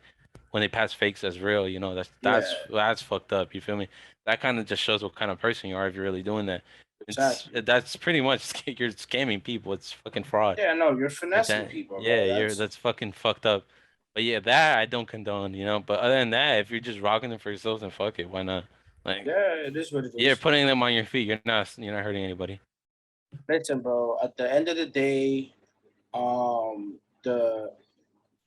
when they pass fakes as real. That's Yeah, that's fucked up. You feel me? That kind of just shows what kind of person you are if you're really doing that. exactly. That's pretty much you're scamming people. It's fucking fraud. Yeah, no, you're At finessing that, people, yeah, bro. you're That's that's fucking fucked up. But yeah, that I don't condone. But other than that, if you're just rocking them for yourselves, then fuck it. Why not? Like, yeah, it is what it you're is. putting them on your feet. You're not hurting anybody. Listen, bro. At the end of the day, the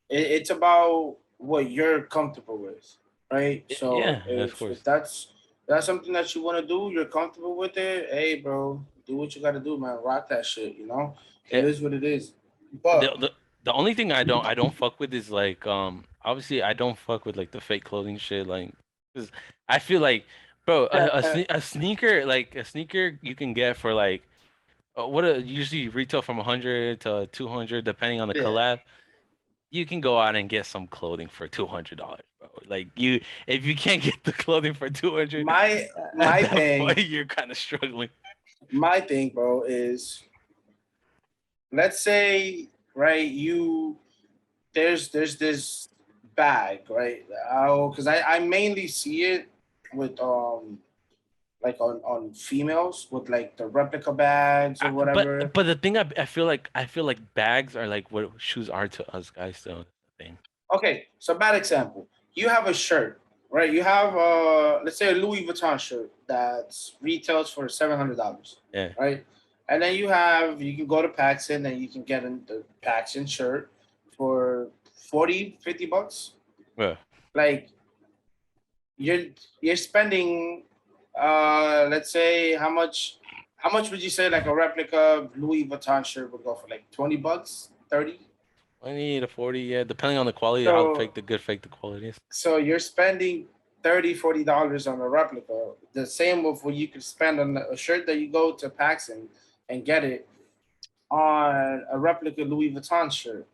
it's about what you're comfortable with, right? So Yeah, of if course. that's something that you want to do, you're comfortable with it. Hey, bro, do what you got to do, man. Rock that shit. It It, is what it is. the, But the the only thing I don't fuck with is like obviously I don't fuck with like the fake clothing shit like 'cause I feel like bro a sneaker you can get for like usually retail from 100 to 200 depending on the yeah, collab. You can go out and get some clothing for $200, bro. Like if you can't get the clothing for 200, my at my that point thing, you're kind of struggling. my thing, bro, is let's say right you there's this bag, right? Oh, because I mainly see it with like on females with like the replica bags or But whatever. but the thing I feel like bags are like what shoes are to us guys. So that's the thing. Okay, so bad example. You have a shirt, right? You have let's say a Louis Vuitton shirt that's retails for $700, Yeah. right? And then you can go to Paxson and you can get the Paxson shirt for 40, $50. Yeah. Like you're you're spending let's say how much would you say like a replica Louis Vuitton shirt would go for, like $20, 30? 20 to 40, yeah, depending on the quality, how So fake the quality is. you're spending $30, $40 on a replica. The same with what you could spend on a shirt that you go to Paxson and get it on a replica Louis Vuitton shirt.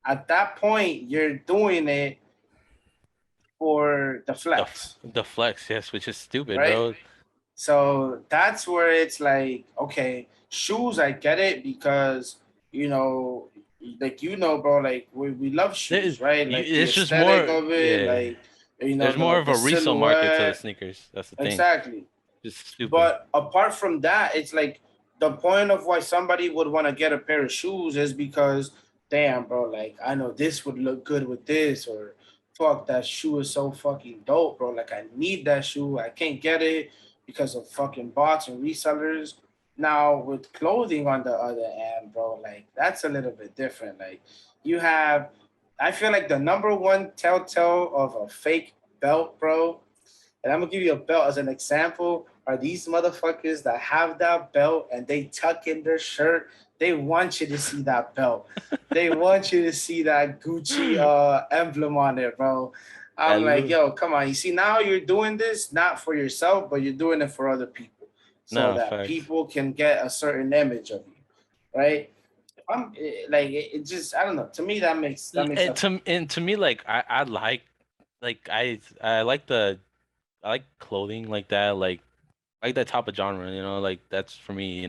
At that point, you're doing it for the flex, The flex, yes, which is stupid, right? bro. So that's where it's like, okay, shoes, I get it because, you know, bro, like we love shoes, right? Like the It's just aesthetic more, of it, yeah. like, There's more of the a resale market to the silhouette. sneakers. That's the thing. Exactly. Just stupid. But apart from that, it's like the point of why somebody would want to get a pair of shoes is because, damn, bro, like I know this would look good with this, or fuck, that shoe is so fucking dope, bro. Like I need that shoe. I can't get it because of fucking bots and resellers. Now with clothing on the other hand, bro, like that's a little bit different. Like you have, I feel like the number one telltale of a fake belt, bro, and I'm gonna give you a belt as an example, are these motherfuckers that have that belt and they tuck in their shirt. They want you to see that belt. They want you to see that Gucci emblem on it, bro. I'm That like, look. yo, come on. You see, now you're doing this not for yourself, but you're doing it for other people. So No, that facts. people can get a certain image of you, right? I'm like it just I don't know. To me that makes sense. And to me, like I like I like I like clothing like that, like that type of genre, like that's for me,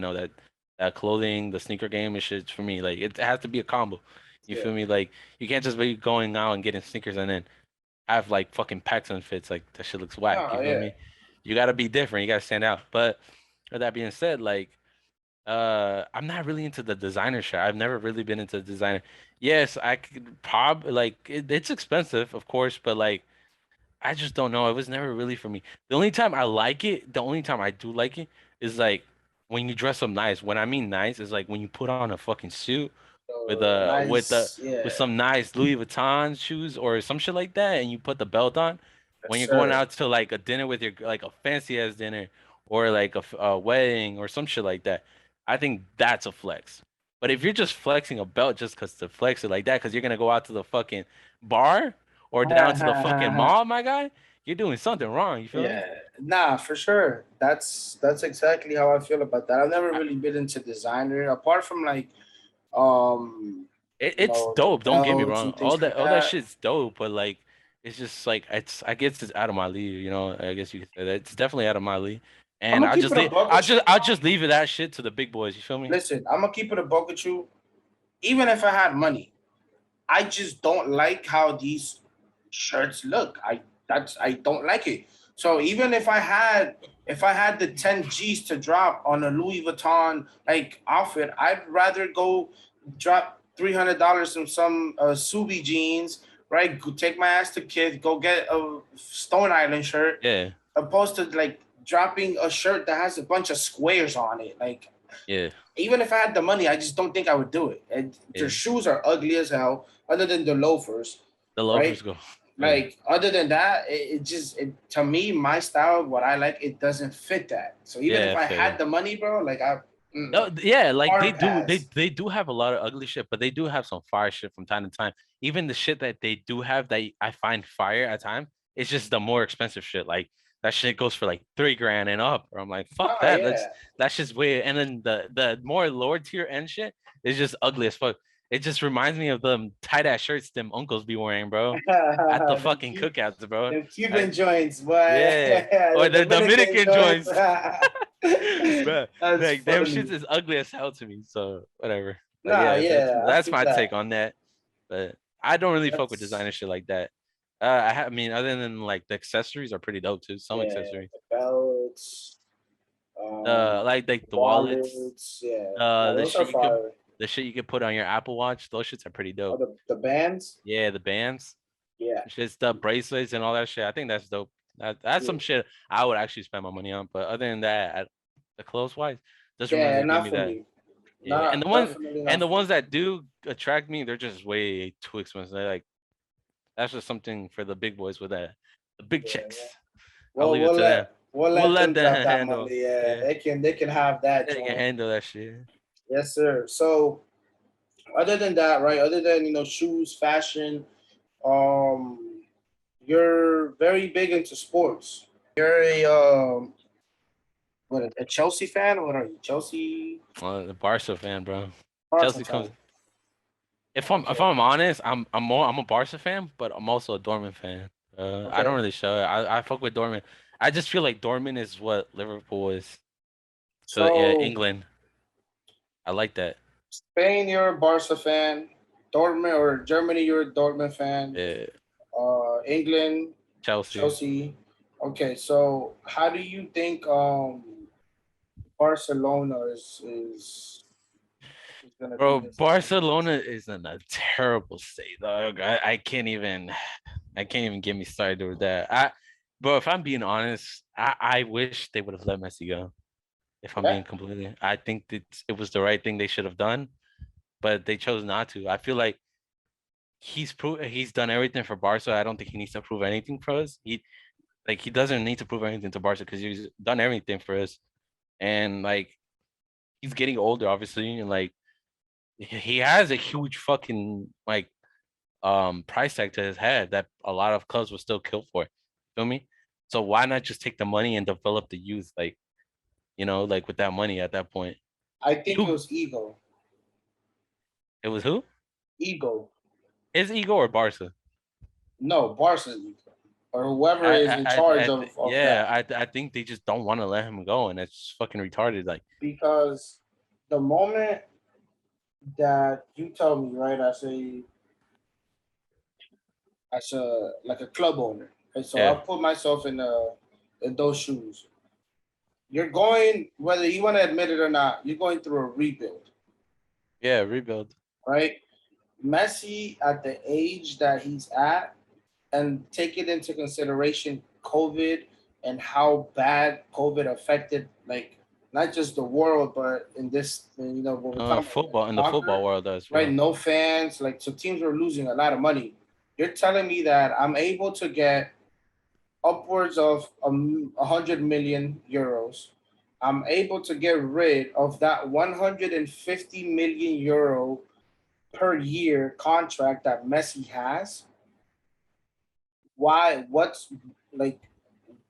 clothing, the sneaker game is shit for me. Like it has to be a combo. You Yeah. feel me? Like you can't just be going out and getting sneakers and then have like fucking packs and fits. Like that shit looks whack. You No, feel yeah. me? You gotta be different. You gotta stand out. But with that being said, like I'm not really into the designer shit. I've never really been into designer. Yes, I could probably like it's expensive, of course, but like I just don't know. It was never really for me. The only time I like it, the only time I do like it is like when you dress up nice. When I mean nice is like when you put on a fucking suit with So a nice. Yeah. with some nice Louis Vuitton shoes or some shit like that, and you put the belt on. Yes, When you're going sir. out to like a dinner with your like a fancy ass dinner or like a wedding or some shit like that, I think that's a flex. But if you're just flexing a belt just cause to flex it like that, cause you're gonna go out to the fucking bar or down to the fucking mall, my guy, you're doing something wrong. You feel me? Yeah, nah, for sure. That's exactly how I feel about that. I've never I, really been into designer, apart from like um, it's the dope. Don't get me belts wrong. and things like All that that. shit's dope, but like it's just like it's I guess it's out of my league, you know. I guess you could say that. It's definitely out of my league. I'm And gonna keep it a buck with you, I'll bro. just leave it that shit to the big boys, you feel me? Listen, I'm gonna keep it a buck with you. Even if I had money, I just don't like how these shirts look. I don't like it. So even if I had the 10 G's to drop on a Louis Vuitton like outfit, I'd rather go drop $300 on some Subi jeans, right? Go take my ass to kids, go get a Stone Island shirt, Yeah, opposed to like dropping a shirt that has a bunch of squares on it. Like yeah, even if I had the money, I just don't think I would do it. And their yeah. shoes are ugly as hell, other than the loafers, The right? loafers go. Yeah. Like other than that, to me, my style, what I like, it doesn't fit that. So even Yeah, if I fair. had the money, bro, like No, yeah, like hard pass. they do have a lot of ugly shit, but they do have some fire shit from time to time. Even the shit that they do have that I find fire at time, it's just the more expensive shit. Like that shit goes for like 3 grand and up. Or I'm like, fuck Oh that. yeah, That's just weird. And then the more lower tier end shit is just ugly as fuck. It just reminds me of them tight ass shirts them uncles be wearing, bro, at the them, fucking cookouts, bro. them I, Cuban joints, boy, yeah, or the the Dominican Dominican joints. joints. Bro, That's like them shits funny. is ugly as hell to me. So whatever. But Nah, yeah, yeah, I that's feel my take that. on that. But I don't really fuck with That's designer shit like that. I mean, other than like the accessories are pretty dope too. Some yeah, accessories, the belts, like the wallets, wallets. Yeah, no, the those are shit you could fire. the shit you could put on your Apple Watch. Those shits are pretty Oh, dope. the bands. Yeah, the bands, Yeah, just the bracelets and all that shit. I think that's dope. That's yeah, some shit I would actually spend my money on. But other than that, the clothes wise, doesn't yeah. really give Not me for that. me. Yeah, and Not definitely the not for me. ones that do attract me, they're just way too expensive. They're like that's just something for the big boys with that the big Yeah, yeah. checks. I'll Well, leave it to them. we'll We'll let let them them drop that handle. money. Yeah, Yeah, they can have that they can joint. handle that shit. Yes, sir. So other than that, right? Other than shoes, fashion, um, you're very big into sports. You're a Chelsea fan? What are you, Chelsea? The Barca fan, bro. Barca Chelsea fan. comes. If Okay. I'm honest, I'm a Barca fan, but I'm also a Dortmund fan. I don't Okay. really show it. I fuck with Dortmund. I just feel like Dortmund is what Liverpool is to So England. I like that. Spain, you're a Barca fan. Dortmund or Germany, you're a Dortmund fan. Yeah, England, Chelsea. Chelsea. Okay, so how do you think Barcelona is gonna be Bro, this season? Barcelona is in a terrible state, dog. I can't even get me started with that. Bro, if I'm being honest, I wish they would have let Messi go. If I'm Yeah, being completely, I think that it was the right thing they should have done, but they chose not to. I feel like he's done everything for Barca. I don't think he needs to prove anything for us. He doesn't need to prove anything to Barca because he's done everything for us. And like he's getting older, obviously, and like he has a huge fucking like price tag to his head that a lot of clubs will still kill for. Feel me? So why not just take the money and develop the youth like like with that money at that point? I think it Who was ego, it was who? ego. His ego or Barca? No, Barca's ego, or whoever is in charge of Yeah, that, I think they just don't want to let him go, and it's fucking retarded. Like, because the moment that you tell me, right, as a like a club owner, and so Yeah, I'll put myself in those shoes. You're going, whether you want to admit it or not, you're going through a rebuild, yeah, rebuild. right? Messi at the age that he's at, and take it into consideration COVID and how bad COVID affected, like, not just the world, but in this, when we're talking about Football in the football soccer, world as right? well. No fans, like, so teams were losing a lot of money. You're telling me that I'm able to get upwards of 100 million euros. I'm able to get rid of that 150 million euro per year contract that Messi has. Why? What's like?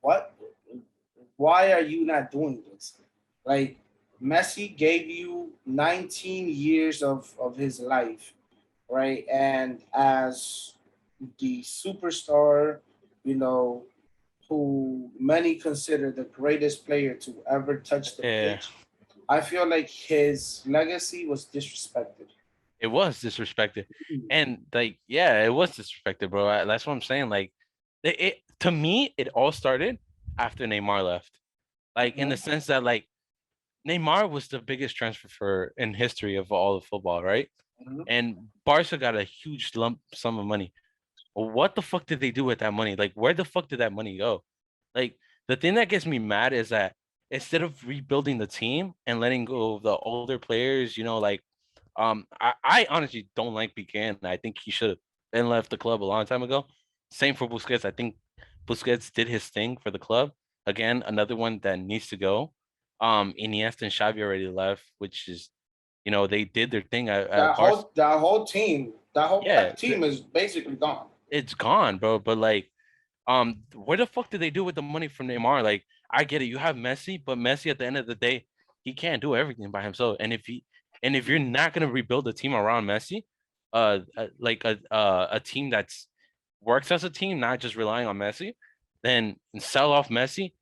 What? Why are you not doing this? Like, Messi gave you 19 years of his life, right? And as the superstar, you know, who many consider the greatest player to ever touch the Yeah, pitch, I feel like his legacy was disrespected. it was disrespected, and like, yeah, it was disrespected, bro. That's what I'm saying. Like, to me, it all started after Neymar left. Like, in the Mhm. sense that, like, Neymar was the biggest transfer for in history of all of football, right? Mhm. And Barca got a huge lump sum of money. Well, what the fuck did they do with that money? Like, where the fuck did that money go? Like, the thing that gets me mad is that instead of rebuilding the team and letting go of the older players, like, I honestly don't like Piqué. I think he should have been left the club a long time ago. Same for Busquets. I think Busquets did his thing for the club. Again, another one that needs to go. Iniesta and Xavi already left, which is, they did their thing at That Barca. whole Yeah, team is basically gone. it's gone, bro. But like, where the fuck did they do with the money from Neymar? Like, I get it, you have Messi, but Messi at the end of the day, he can't do everything by himself. And if you're not gonna rebuild a team around Messi, like a team that's works as a team, not just relying on Messi, then sell off Messi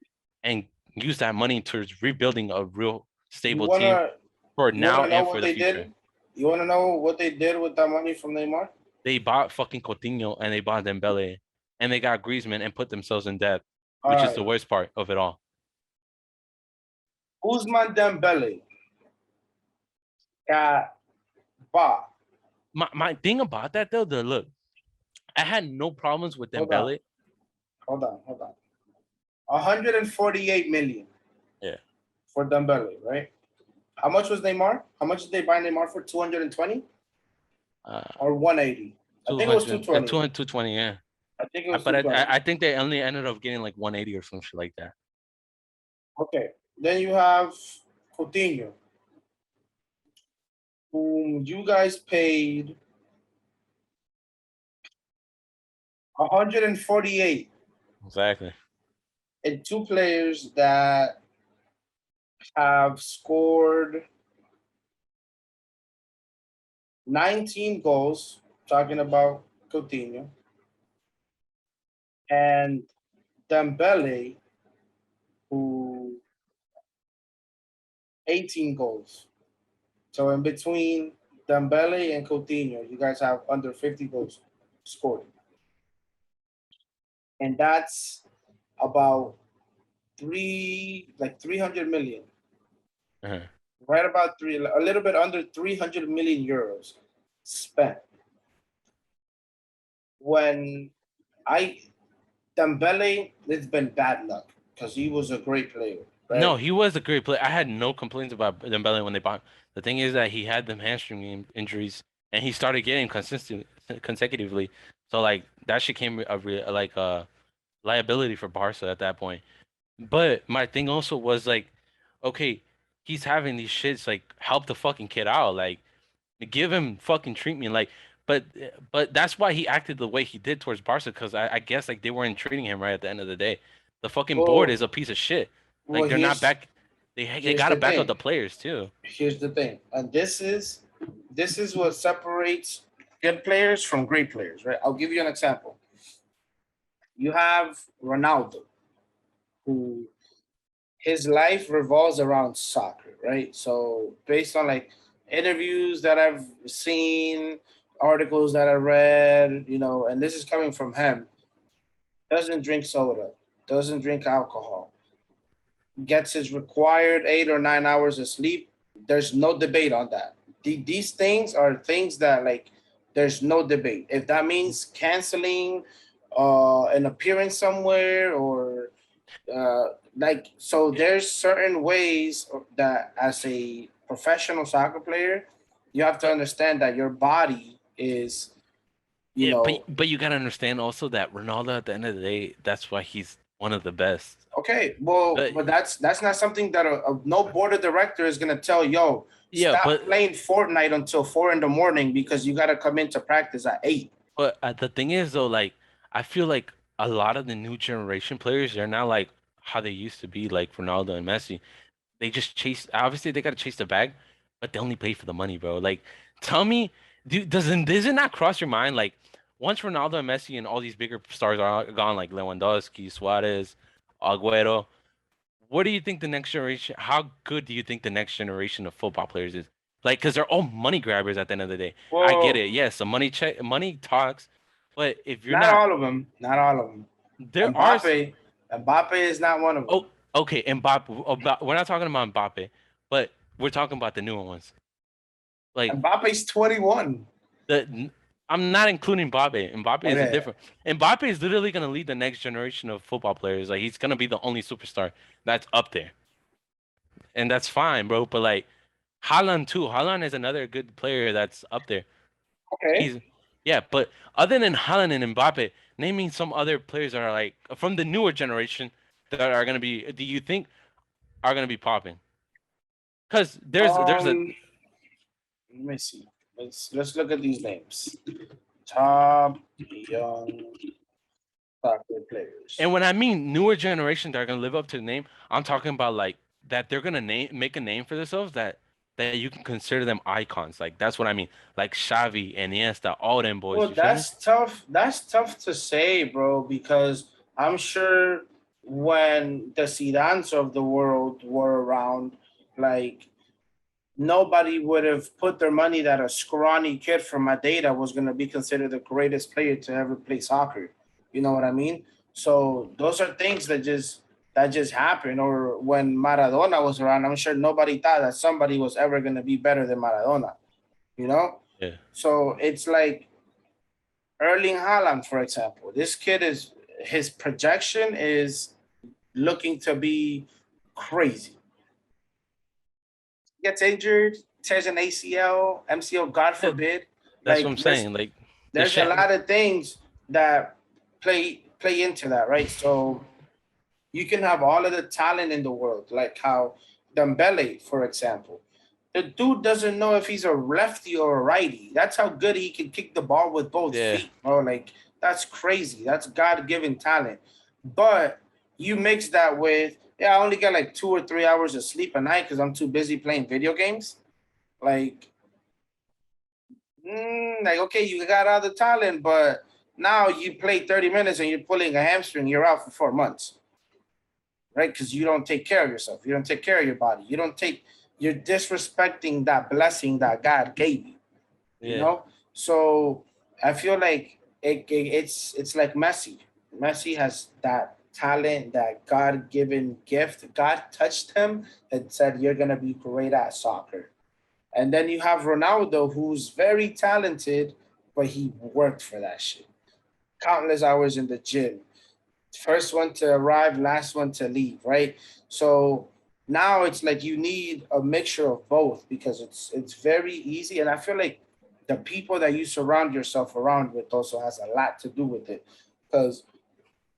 and use that money towards rebuilding a real You stable team wanna for you wanna now know and for what the they future. did? You wanna know what they did with that money from Neymar? They bought fucking Coutinho and they bought Dembele and they got Griezmann and put themselves in debt, All which is right, the worst part of it all. Usman Dembele got bought. My thing about that though, the look, I had no problems with Hold on, Dembele. hold on. 148 million Yeah, for Dembele, right? How much was Neymar? How much did they buy Neymar for? 220 uh, or 180? I think it was 200, 220. 200, 220. Yeah, I think it was but I 220. I think they only ended up getting like 180 or some shit like that. Okay. Then you have Coutinho, whom you guys paid 148, Exactly. and two players that have scored 19 goals, talking about Coutinho, and Dembele, who 18 goals. So in between Dembele and Coutinho, you guys have under 50 goals scored. And that's about 300 million, Uh-huh. right about a little bit under 300 million euros spent. When I Dembele, it's been bad luck because he was a great player, No, right? he was a great player. I had no complaints about Dembele when they bought him. The thing is that he had them hamstring injuries, and he started getting consistent consecutively. So like that shit came like a liability for Barca at that point. But my thing also was like, okay, he's having these shits. Like, help the fucking kid out. Like, give him fucking treatment. Like, but but that's why he acted the way he did towards Barca because I guess like they weren't treating him right at the end of the day. The fucking board Well, is a piece of shit. well, Like, they're not back. They here's gotta the back up thing. the players too. Here's the thing, and this is what separates good players from great players, right? I'll give you an example. You have Ronaldo, who his life revolves around soccer, right? So based on like interviews that I've seen, articles that I read, and this is coming from him, doesn't drink soda, doesn't drink alcohol, gets his required 8 or 9 hours of sleep. There's no debate on that. These things are things that like there's no debate. If that means canceling an appearance somewhere or there's certain ways that as a professional soccer player you have to But understand that your body is you yeah, but know but you gotta understand also that Ronaldo at the end of the day, that's why he's one of the best. okay, well, But but that's not something that no board of director is going to tell yo yeah, stop playing Fortnite until 4 in the morning because you got to come into practice at 8. the thing is though, like I feel like a lot of the new generation players, they're not like how they used to be, like Ronaldo and Messi. They just chase. Obviously, they gotta chase the bag, but they only play for the money, bro. Like, tell me, does it not cross your mind? Like, once Ronaldo and Messi and all these bigger stars are gone, like Lewandowski, Suarez, Agüero, what do you think the next generation? How good do you think the next generation of football players is? Like, because they're all money grabbers at the end of the day. I get Well, it. Yes, the money check, money talks, but if you're not not, all of them, not all of them. there are. Mbappe is not one of them. Oh, okay, Mbappe. We're not talking about Mbappe, but we're talking about the newer ones. Like Mbappe's 21. the I'm not including Mbappe. Mbappe is a Okay. different. Mbappe is literally gonna lead the next generation of football players. Like he's gonna be the only superstar that's up there, and that's fine, bro. But like Haaland too. Haaland is another good player that's up there. Okay. He's yeah, but other than Haaland and Mbappe, naming some other players that are like from the newer generation that are gonna be. Do you think are gonna be popping? Because there's a Let me see. Let's look at these names. Top young soccer players. And when I mean newer generation that are gonna live up to the name, I'm talking about like that they're gonna make a name for themselves that you can consider them icons. Like that's what I mean. Like Xavi, Iniesta, all them boys. Well, You feel me? that's tough. That's tough to say, bro, because I'm sure when the Zidans of the world were around, like nobody would have put their money that a scrawny kid from Madeira was going to be considered the greatest player to ever play soccer. You know what I mean? So those are things that just happen. Or when Maradona was around, I'm sure nobody thought that somebody was ever going to be better than Maradona. You know? Yeah. So it's like Erling Haaland, for example. This kid is his projection is looking to be crazy. Gets injured, tears an ACL, MCL, God Yeah, forbid. that's what Like I'm saying. Like the there's a shit. lot of things that play into that, right? So you can have all of the talent in the world, like how Dembele, for example. The dude doesn't know if he's a lefty or a righty. That's how good he can kick the ball with both Yeah. feet, bro. Like that's crazy. That's God given talent. But you mix that with, yeah, I only get like 2 or 3 hours of sleep a night because I'm too busy playing video games. Like, like okay, you got all the talent, but now you play 30 minutes and you're pulling a hamstring, you're out for 4 months, right? Because you don't take care of yourself. You don't take care of your body. You're disrespecting that blessing that God gave you, you Yeah. know? So I feel like it's like Messi. Messi has that talent, that God given gift. God touched him and said, you're going to be great at soccer. And then you have Ronaldo, who's very talented, but he worked for that shit. Countless hours in the gym. First one to arrive, last one to leave, right? So now it's like you need a mixture of both because it's very easy. And I feel like the people that you surround yourself around with also has a lot to do with it. Because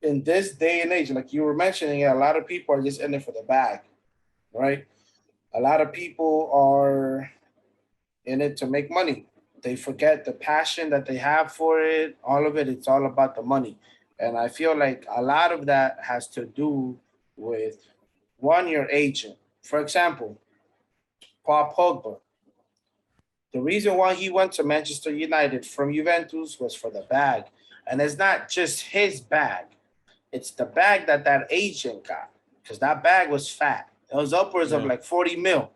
in this day and age, like you were mentioning, a lot of people are just in it for the bag, right? A lot of people are in it to make money. They forget the passion that they have for it. All of it, it's all about the money. And I feel like a lot of that has to do with one, your agent. For example, Paul Pogba. The reason why he went to Manchester United from Juventus was for the bag. And it's not just his bag, it's the bag that agent got because that bag was fat. It was upwards of Yeah. like 40 mil.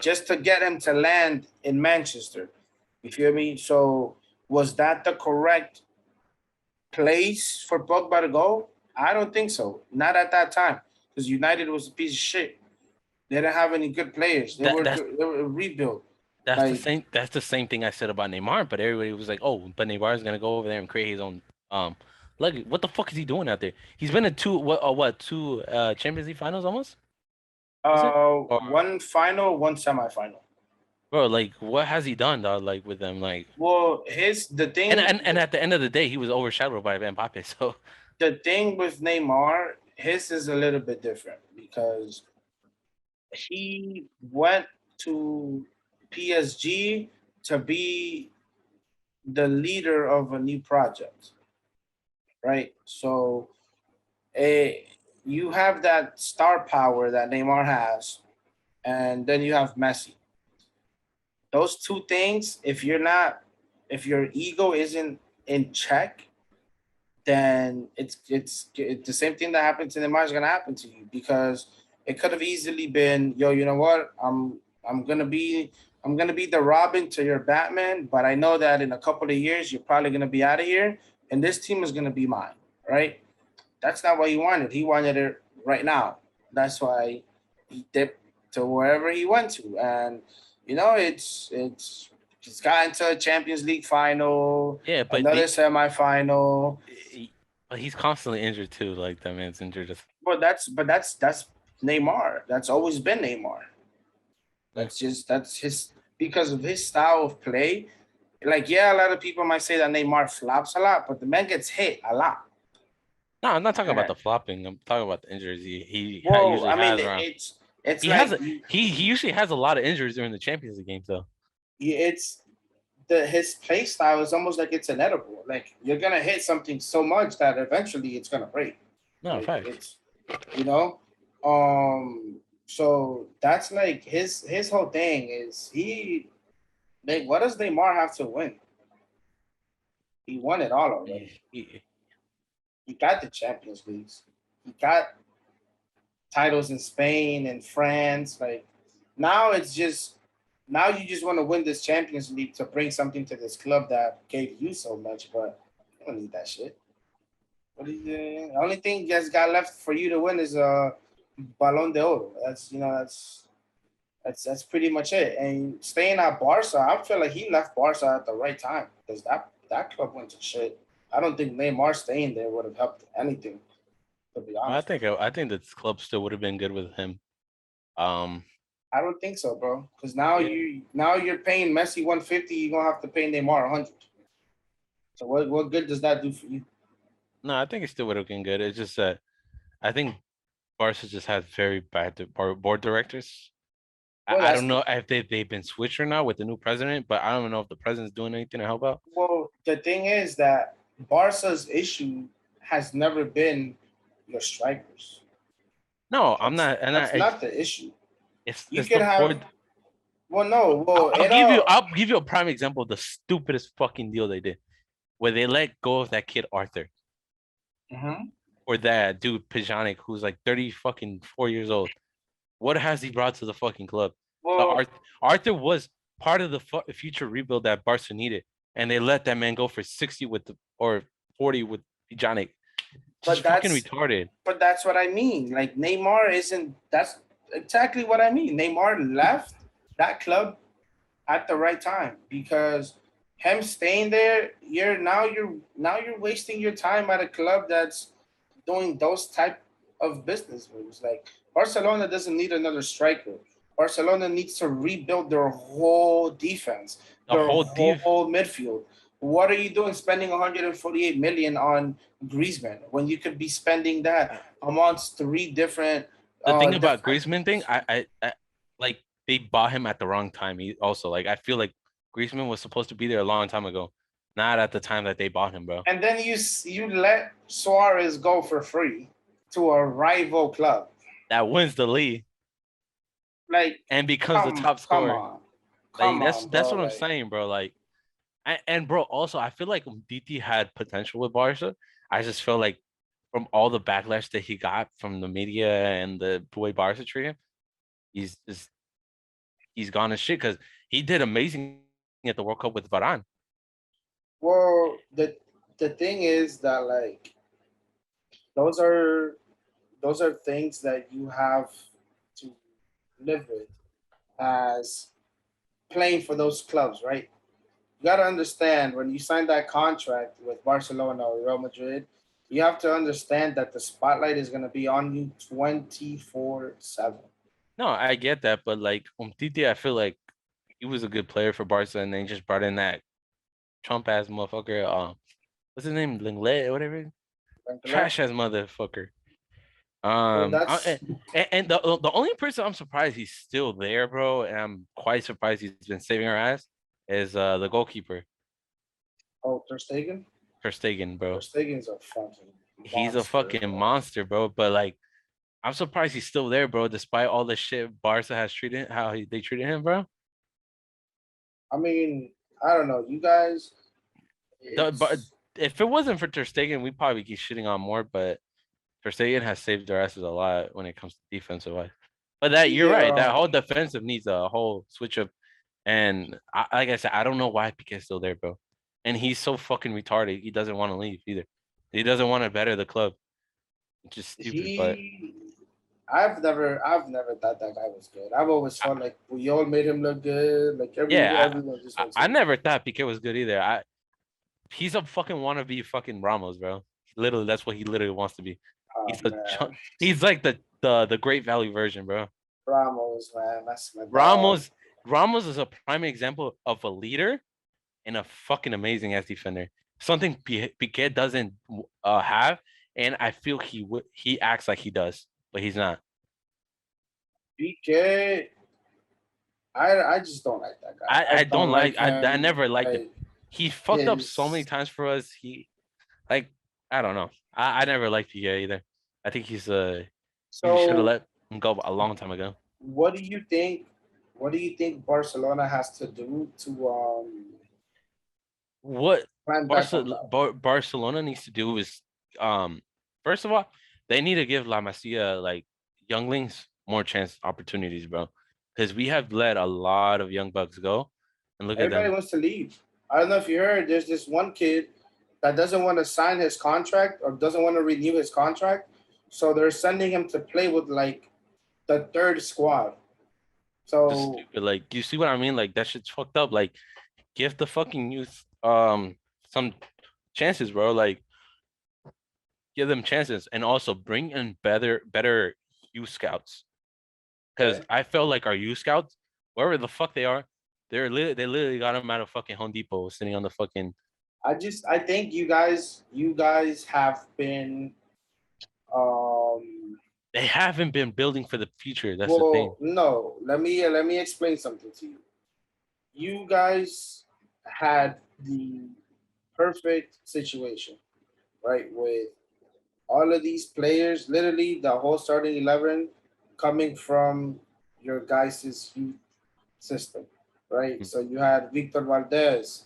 just to get him to land in Manchester. You feel me? So was that the correct place for Pogba to go? I don't think so. Not at that time, because United was a piece of shit. They didn't have any good players. That that's They were a rebuild. that's the Like, same that's the same thing I said about Neymar, but everybody was like, "Oh, but Neymar is gonna go over there and create his own." Look, what the fuck is he doing out there? He's been in two Champions League finals almost, was it? Or one final, one semifinal. bro, like what has he done, dog? Like with them, like Well, his and at the end of the day, he was overshadowed by Mbappe. So the thing with Neymar, his is a little bit different because he went to PSG to be the leader of a new project, right? So, eh, you have that star power that Neymar has, and then you have Messi. Those two things, if your ego isn't in check, then it's the same thing that happened to Neymar is gonna happen to you because it could have easily been, yo, you know what? I'm gonna be I'm gonna be the Robin to your Batman, but I know that in a couple of years you're probably gonna be out of here, and this team is gonna be mine, right? That's not what he wanted. He wanted it right now. That's why he dipped to wherever he went to, and it's gotten to a Champions League final, yeah, but another semifinal. he, but he's constantly injured too. Like that man's injured. But that's Neymar. That's always been Neymar. Yeah. That's his because of his style of play. Like, yeah, a lot of people might say that Neymar flops a lot, but the man gets hit a lot. No, I'm not talking about And, the flopping. I'm talking about the injuries well, usually I mean, has around. it's He has like a he usually has a lot of injuries during the Champions League games though. it's the his play style is almost like it's inedible. Like, you're gonna hit something so much that eventually it's gonna break. No, Like, facts. it's you know, so that's like his whole thing is what does Neymar have to win? He won it all already. He got the Champions Leagues. He got titles in Spain and France. Like, now it's just now you just want to win this Champions League to bring something to this club that gave you so much, but you don't need that shit. The only thing that's got left for you to win is a Ballon d'Or. That's pretty much it. And staying at Barca, I feel like he left Barca at the right time because that club went to shit. I don't think Neymar staying there would have helped anything, to be honest with you. I think the club still would have been good with him. Um, I don't think so, bro. Because now yeah. you're paying Messi 150, you're gonna have to pay Neymar 100. So what good does that do for you? No, I think it still would have been good. It's just that I think Barca just has very bad board directors. Well, I don't know if they've been switched or not with the new president, but I don't know if the president's doing anything to help out. the thing is that Barca's issue has never been your strikers. No, I'm That's not, and that's not the issue. You it's the can have board. well, no, well, I'll give you a prime example of the stupidest fucking deal they did, where they let go of that kid Arthur Mhm. or that dude Pjanic who's like 30 fucking 4 years old. What has he brought to the fucking club? The Well, Arthur was part of the future rebuild that Barca needed, and they let that man go for 60 or 40 with Pjanic. Just but fucking that's retarded. but that's what I mean. Like, Neymar isn't. That's exactly what I mean. Neymar left that club at the right time because him staying there, you're wasting your time at a club that's doing those type of business moves. Like, Barcelona doesn't need another striker. Barcelona needs to rebuild their whole defense, The their whole whole midfield. What are you doing spending 148 million on Griezmann when you could be spending that amongst three different the thing about Griezmann thing, defenders? I like they bought him at the wrong time. He also like I feel like Griezmann was supposed to be there a long time ago, not at the time that they bought him, bro. And then you let Suarez go for free to a rival club. That wins the league Like, and becomes the come top come scorer. on, Like come on, that's bro. what I'm Like, saying, bro. Like and bro, also I feel like DT had potential with Barca. I just feel like from all the backlash that he got from the media and the way Barca treated him, he's just he's gone to shit because he did amazing at the World Cup with Varane. Well, the thing is that like those are those are things that you have to live with as playing for those clubs, right? You got to understand when you sign that contract with Barcelona or Real Madrid, you have to understand that the spotlight is going to be on you 24/7. No, I get that, but like Umtiti, I feel like he was a good player for Barca, and they just brought in that Trump ass motherfucker. What's his name? Lenglet or whatever. Trash ass motherfucker. Well, And, that's the only person I'm surprised he's still there, bro, and I'm quite surprised he's been saving our ass, is the goalkeeper, oh Ter Stegen. Ter Stegen, Ter bro. Stegen's a fucking He's a monster, fucking bro. monster, bro. But like, I'm surprised he's still there, bro, despite all the shit Barca has treated they treated him, bro. I mean, I don't know. You guys, But it's if it wasn't for Ter Stegen, we'd probably keep shitting on more. But Ter Stegen has saved their asses a lot when it comes to defensive wise. But that you're right. yeah. That whole defensive needs a whole switch up. And like I said, I don't know why Pique's still there, bro. And he's so fucking retarded. He doesn't want to leave either. He doesn't want to better the club. It's just stupid. But He, I've never thought that guy was good. I've always I, felt like we all made him look good. Like yeah, everyone just I, makes I him look never good. thought Pique was good either. He's a fucking wannabe fucking Ramos, bro. Literally, that's what he literally wants to be. Oh He's man, he's like the Great Value version, bro. Ramos, man, that's my dog. Ramos Ramos is a prime example of a leader and a fucking amazing ass defender. Something Piquet doesn't have, and I feel he acts like he does, but he's not. BK, I just don't like that guy. I I don't don't like like I him. never liked him. Like He fucked up so many his times for us. He like I don't know. I never liked Piquet either. I think he should have so. let him go a long time ago. What do you think? What do you think Barcelona has to do to What climb back on top? Barcelona needs to do is um first of all, they need to give La Masia like younglings more chance opportunities, bro. Because we have let a lot of young bucks go. And look at Everybody them. wants to leave. I don't know if you heard. There's this one kid that doesn't want to sign his contract or doesn't want to renew his contract, so they're sending him to play with like the third squad. Just So stupid. Like, you see what I mean? Like that shit's fucked up. Like, give the fucking youth some chances, bro. Like, give them chances and also bring in better youth scouts. Because okay, I felt like our youth scouts, wherever the fuck they are, they literally got them out of fucking Home Depot, sitting on the fucking. I think you guys have been um They haven't been building for the future. That's the thing. well no let me explain something to you. You guys had the perfect situation, right? With all of these players, literally the whole starting 11 coming from your guys' youth system, right? Mm. So you had Victor Valdez,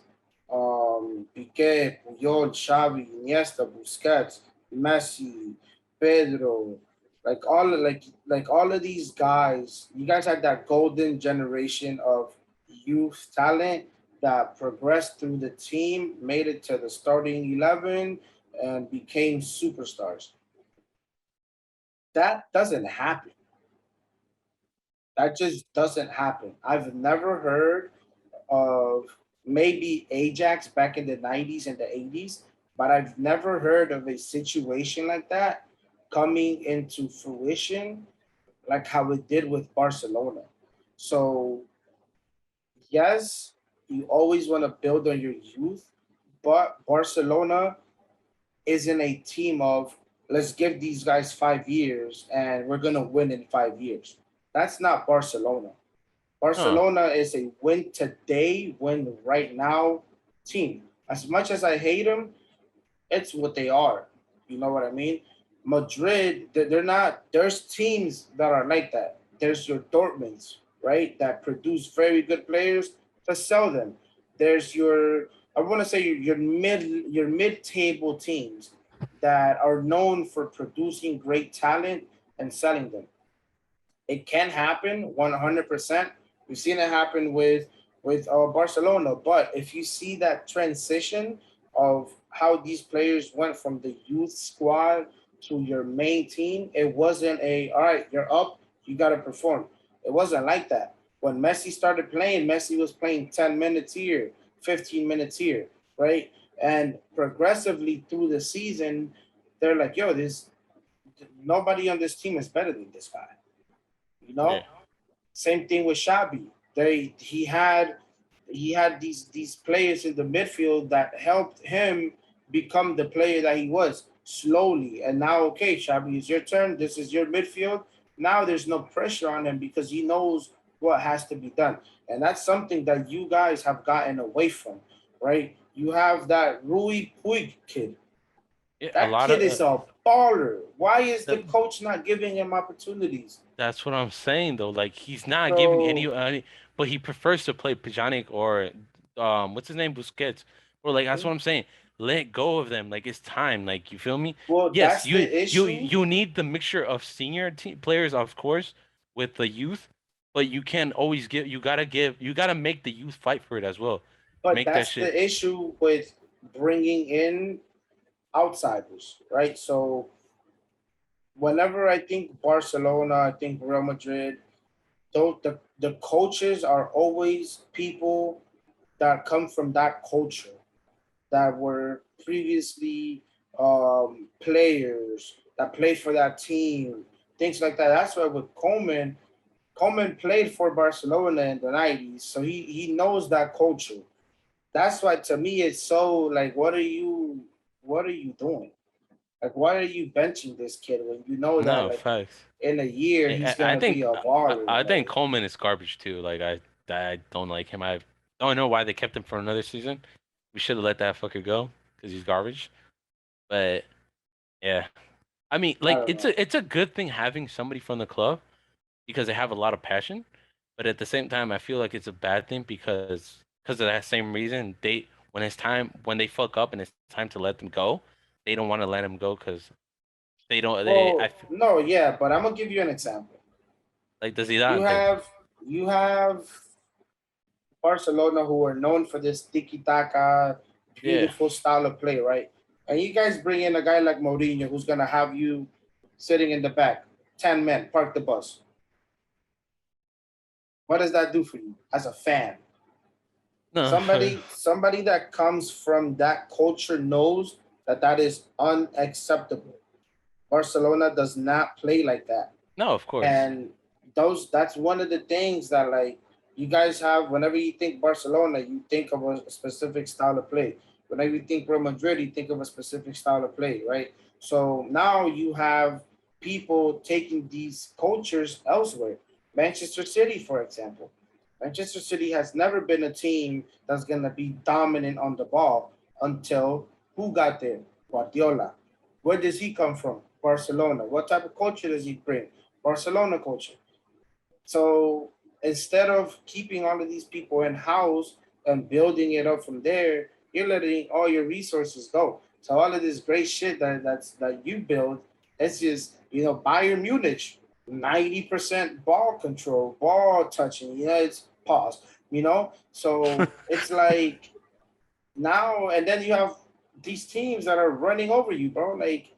Piqué, Puyol, Xavi, Iniesta, Busquets, Messi, Pedro, like all of these guys. You guys had that golden generation of youth talent that progressed through the team, made it to the starting 11, and became superstars. That doesn't happen. That just doesn't happen. I've never heard of maybe Ajax back in the 90s and the 80s, but I've never heard of a situation like that coming into fruition like how it did with Barcelona. So, yes, you always want to build on your youth, but Barcelona isn't a team of let's give these guys 5 years and we're gonna win in 5 years. That's not Barcelona. No, Barcelona is a win today, win right now team. As much as I hate them, it's what they are. You know what I mean? Madrid, they're not. There's teams that are like that. There's your Dortmunds, right, that produce very good players to sell them. There's your, I want to say your mid table teams that are known for producing great talent and selling them. It can happen 100%, We've seen it happen with Barcelona. But if you see that transition of how these players went from the youth squad to your main team, it wasn't a all right. You're up. You got to perform. It wasn't like that. When Messi started playing, Messi was playing 10 minutes here, 15 minutes here, right? And progressively through the season, they're like, "Yo, this nobody on this team is better than this guy." You Yeah. know, same thing with Shabi. He had these players in the midfield that helped him become the player that he was slowly. And now, okay, Shabi, it's your turn. This is your midfield. Now there's no pressure on him because he knows what has to be done. And that's something that you guys have gotten away from, right? You have that Rui Puig kid. Yeah, a That lot kid of is a baller. Why is the that, coach not giving him opportunities? that's what I'm saying though. Like he's not giving So, any, but he prefers to play Pjanic or what's his name, Busquets. Or like that's what I'm saying. Let go of them. Like it's time. Like you feel me? well, Yes, that's you the you issue. you need the mixture of senior team players, of course, with the youth, but you can't always you gotta make the youth fight for it as well. But Make that that's shit. the issue with bringing in outsiders, right? So whenever I think Barcelona, I think Real Madrid, the coaches are always people that come from that culture that were previously players that played for that team, things like that. That's why with Coleman played for Barcelona in the 90s, so he knows that culture. That's why to me it's so like, what are you doing? Like, why are you benching this kid when you know that No, like facts. in a year he's I gonna be think a baller? I think Like, Coleman is garbage too. Like I don't like him. I don't know why they kept him for another season. We should have let that fucker go because he's garbage. But yeah, I mean, I like don't know. it's a good thing having somebody from the club because they have a lot of passion. But at the same time, I feel like it's a bad thing because of that same reason. When they fuck up and it's time to let them go, they don't want to let them go because they don't they Well, no, yeah, but I'm gonna give you an example. like the You Zidane thing. have you have Barcelona who are known for this tiki taka, Yeah. beautiful style of play, right? And you guys bring in a guy like Mourinho who's gonna have you sitting in the back, 10 men, park the bus. What does that do for you as a fan? No. Somebody that comes from that culture knows that that is unacceptable. Barcelona does not play like that. No, of course. And that's one of the things that like you guys have whenever you think Barcelona, you think of a specific style of play. Whenever you think Real Madrid, you think of a specific style of play, right? So now you have people taking these cultures elsewhere. Manchester City, for example. Manchester City has never been a team that's gonna be dominant on the ball until who got there? Guardiola. Where does he come from? Barcelona. What type of culture does he bring? Barcelona culture. So instead of keeping all of these people in house and building it up from there, you're letting all your resources go. So all of this great shit that you build, it's just Bayern Munich, 90% ball control, ball touching. It's pause. So it's like now and then you have these teams that are running over you, bro. Like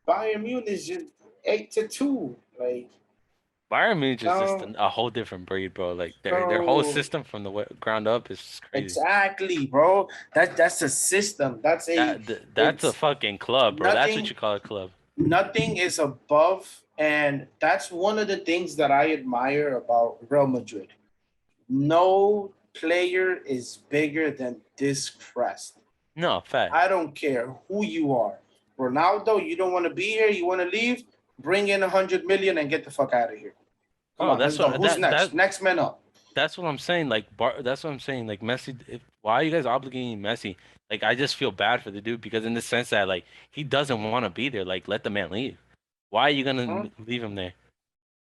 Bayern Munich is just 8-2. Like Bayern Munich is just no, a whole different breed, bro. Like their whole so system from the ground up is just crazy. exactly, bro. That's a system. That's a It's fucking club, bro. That's what nothing. you call a club. Nothing is above, and that's one of the things that I admire about Real Madrid. No player is bigger than this crest. No, I facts. don't care who you are. Ronaldo, you don't want to be here. You want to leave. Bring in 100 million and get the fuck out of here. Come Oh, on, let's that's go. what Who's next? Next man up. that's what I'm saying. Like that's what I'm saying. Like Messi, why are you guys obligating Messi? Like I just feel bad for the dude because in the sense that like he doesn't want to be there. Like let the man leave. Why are you gonna Huh? leave him there?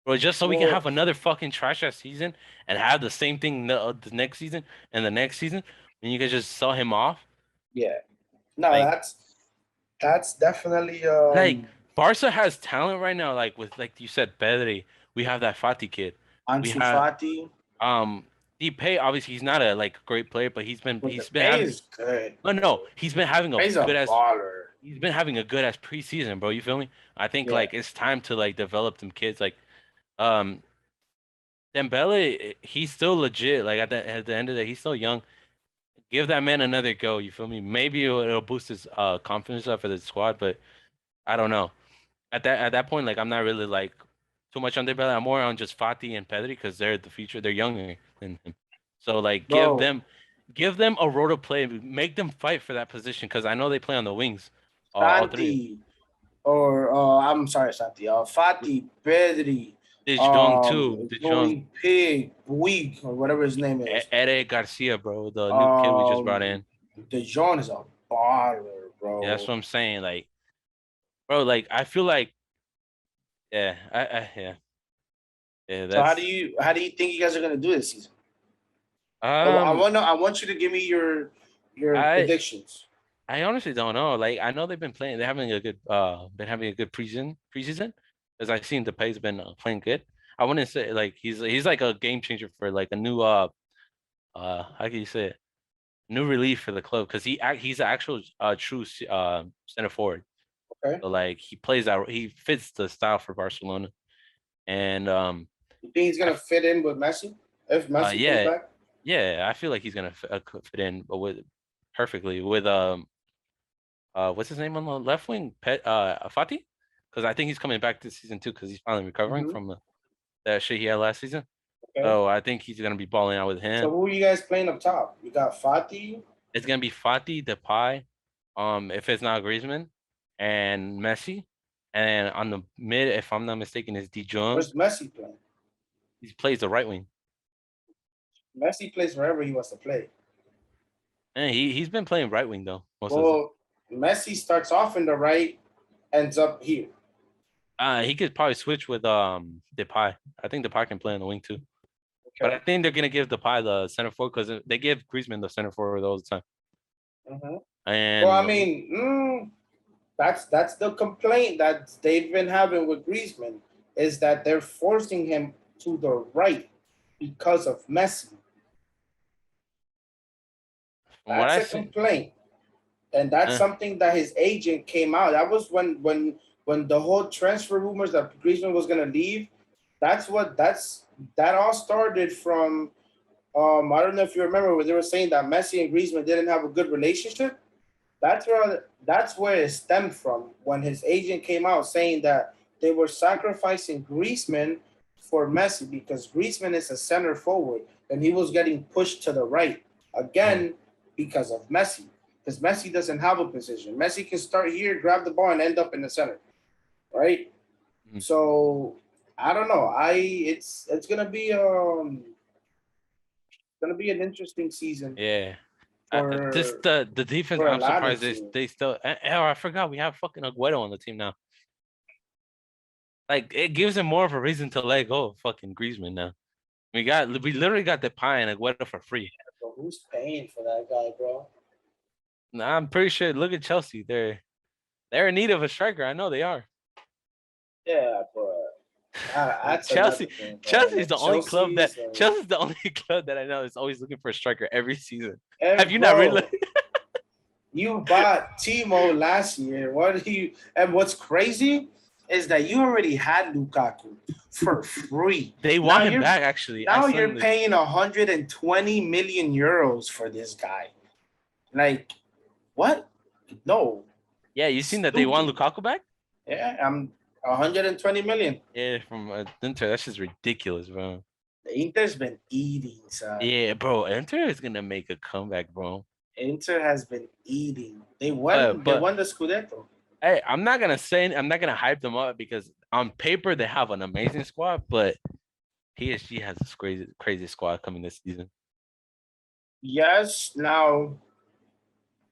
Bro, just so we can Well, have another fucking trash ass season and have the same thing the next season and the next season, and you can just sell him off. yeah. No, Like, that's definitely like Barca has talent right now. Like with like you said, Pedri. We have that Fati kid. We Ansu have Fati. Pay obviously he's not a great player, but But the he's been pay having is good. no, he's been having a Pay's a good as baller. he's been having a good as preseason, bro. You feel me? I think Yeah. it's time to develop them kids. Um Dembele, he's still legit. At the end of the day, he's still young. Give that man another go. You feel me? Maybe it'll boost his confidence up for the squad, but I don't know. At that point, I'm not really too much on Dembele. I'm more on just Fati and Pedri because they're the future. They're younger than him. So Bro, give them a role to play. Make them fight for that position because I know they play on the wings. All three. Santi, or I'm sorry, Santi. Fati, Pedri, De Jong too. De Jong. Joey Pig, Bouygues, or whatever his name is. Ere Garcia, bro, the new kid we just brought Um, in. De Jong is a baller, Yeah, that's bro. what I'm saying. Bro, I feel yeah, yeah, yeah. So That's how do you think you guys are gonna do this season? um, I want you to give me your I predictions. I honestly don't know. I know they've been playing. They're having a good preseason. As I've seen, the pay's been playing good. I wouldn't say he's like a game changer for a new how can you say it? New relief for the club because he's an actual true center forward. Okay. So he plays out. He fits the style for Barcelona. And You think he's I gonna fit in with Messi if Messi comes yeah, back? yeah, I feel like he's gonna fit in, but with perfectly with what's his name on the left wing, Fati, because I think he's coming back this season too, because he's finally recovering Hmm. from that shit he had last season. Okay. So I think he's gonna be balling out with So him. who are you guys playing up top? You got Fati. It's gonna be Fati, Depay, if it's not Griezmann, and Messi, and on the mid, if I'm not mistaken, is De Jong. Where's Messi playing? He plays the right wing, Messi plays wherever he wants to play. and he's been playing right wing though most of the time. Well, Messi starts off in the right, ends up here. He could probably switch with Depay. I think Depay can play on the wing too. But I Okay. think they're gonna give Depay the center forward because they give Griezmann the center forward all the time. Hmm. Well, I And mean, that's the complaint that they've been having with Griezmann is that they're forcing him to the right because of Messi. from what That's I a see, complaint, and that's uh, something that his agent came out. That was when the whole transfer rumors that Griezmann was gonna leave. That all started from. I don't know if you remember when they were saying that Messi and Griezmann didn't have a good relationship. That's where it stemmed from when his agent came out saying that they were sacrificing Griezmann for Messi because Griezmann is a center forward and he was getting pushed to the right mm, again because of Messi. Because Messi doesn't have a position. Messi can start here, grab the ball, and end up in the center, right? mm, So I don't know. It's gonna be an interesting season yeah. Just for the defense. for a I'm lot of surprised teams. they still. Oh, I forgot we have fucking Aguero on the team now. It gives him more of a reason to let go of fucking Griezmann now. We literally got Depay and Aguero for free. But who's paying for that guy, bro? Nah, I'm pretty sure. Look at Chelsea. They're in need of a striker. I know they are. Yeah, but that's Chelsea, another thing, bro. Chelsea's Like the only club that Chelsea's like, Chelsea's the only club that I know is always looking for a striker every season. Have you not really? bro, you bought Timo last year. What do you? And what's crazy is that you already had Lukaku for free. They Now want him you're back. Actually, I now saw you're in the paying 120 million euros for this guy. Like what? No, yeah. You seen that they want stupid. Lukaku back? Yeah, I'm 120 million. Yeah, from Inter. That's just ridiculous, bro. The Inter's been eating, son. Yeah, bro. Inter is gonna make a comeback, bro. Inter has been eating. They But won. They but won the Scudetto. hey, I'm not gonna hype them up because on paper they have an amazing squad, but PSG has a crazy squad coming this season. Yes. Now,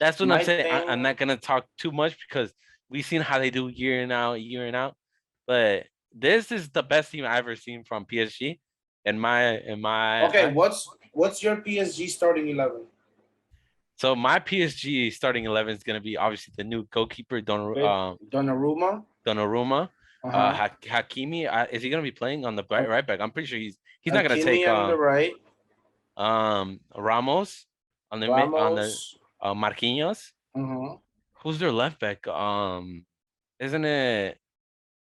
That's what I'm my saying. I'm thing. not gonna talk too much because we've seen how they do year in out. But this is the best team I've ever seen from PSG. In my Okay, what's your PSG starting 11? so my PSG starting 11 is gonna be obviously the new goalkeeper Okay, Donnarumma. Donnarumma. Hakimi, is he gonna be playing on the right back? I'm pretty sure he's not gonna Hakimi take on the right. Ramos on the Ramos. Marquinhos. Mm-hmm. Who's their left back? Isn't it?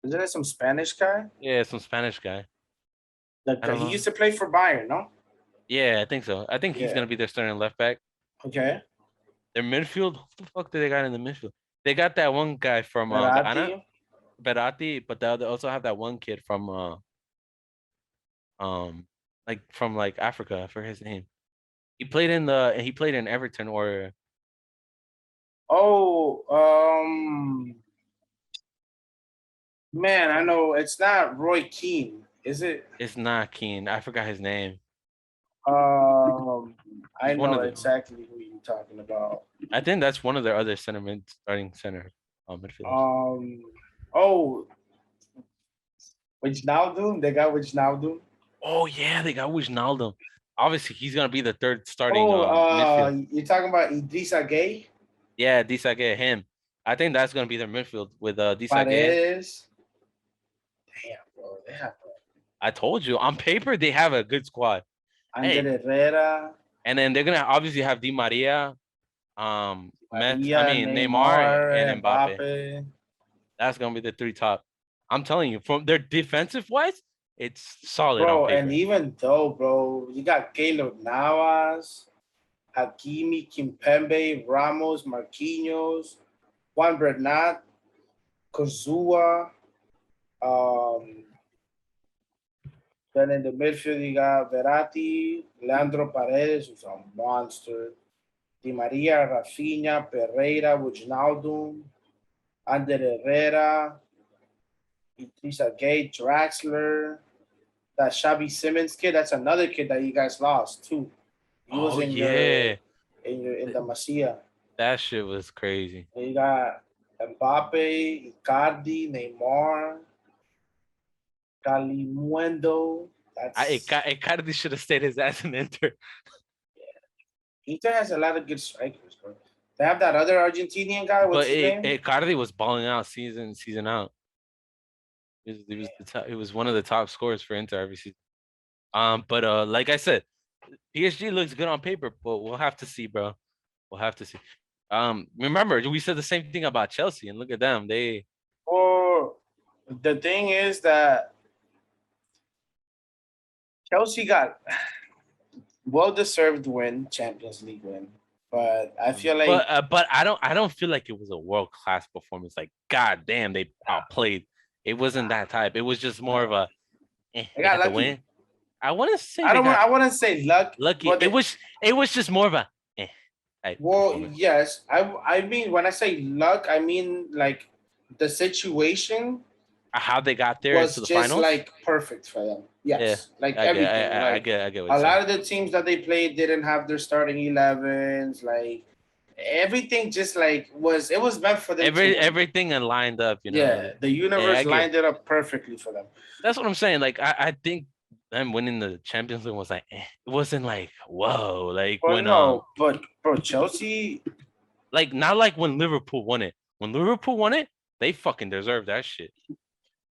Isn't it some Spanish guy? Yeah, some Spanish guy. I He don't know. used to play for Bayern, no? Yeah, I think so. I think he's Yeah. gonna be their starting left back. Okay. Their midfield. Who the fuck do they got in the midfield? They got that one guy from Verratti. Ghana, Berati, but they also have that one kid from um from like Africa. I forget his name. He played in Everton or Oh, man, I know it's not Roy Keane, is it? it's not Keane. I forgot his name. Um, I He's one know of the. exactly who you're talking about. I think that's one of their other starting center midfielders. Oh, Wijnaldum. They got Wijnaldum. Oh yeah, they got Wijnaldum. Obviously, he's gonna be the third starting Oh, midfield. you're talking about Idrissa Gueye, Yeah, Disage, him. I think that's gonna be their midfield with Disage. Paredes. Damn, bro, they have I told you on paper they have a good squad. Ander Hey, Herrera, and then they're gonna obviously have Di Maria, Maria, Neymar Neymar, and Mbappe. Mbappe. That's gonna be the three top. I'm telling you, from their defensive wise, it's solid on Bro, and paper. even though, bro, you got Caleb Navas, Hakimi, Kimpembe, Ramos, Marquinhos, Juan Bernat, Kozua. Um, then in the midfield, you got Verratti, Leandro Paredes, who's a monster, Di Maria, Rafinha, Pereira, Wijnaldum, Ander Herrera, Idrissa Gueye, Draxler, that Shabby Simmons kid. That's another kid that you guys lost too. He was Oh yeah, in the Masia. that shit was crazy. And you got Mbappe, Icardi, Neymar, Calimundo. Icardi should have stayed his ass in Inter. Inter has a lot of good strikers, bro. They have that other Argentinian guy. What's But his name? Icardi was balling out season out. He was one of the top scorers for Inter every season. But like I said, PSG looks good on paper, but we'll have to see, bro. We'll have to see. Remember we said the same thing about Chelsea, and look at them. Or the thing is that Chelsea got well-deserved win, Champions League win. But I feel like, but I don't feel like it was a world class performance. Like, god damn, they outplayed. It wasn't that type. It was just more of a they got the lucky. win. I want to say I wouldn't say lucky. But it was just more of a well, yes. I mean when I say luck, I mean like the situation how they got there was into the just finals. like perfect for them. Yes, Yeah, like everything. I get a lot of the teams that they played didn't have their starting 11s. Like everything, just like was meant for them. Everything lined up, you know. Yeah, the universe lined it up perfectly for them. That's what I'm saying. Like I think them winning the Champions League was like it wasn't like whoa, like but when but bro, Chelsea, like not like when Liverpool won it. When Liverpool won it, they fucking deserved that shit.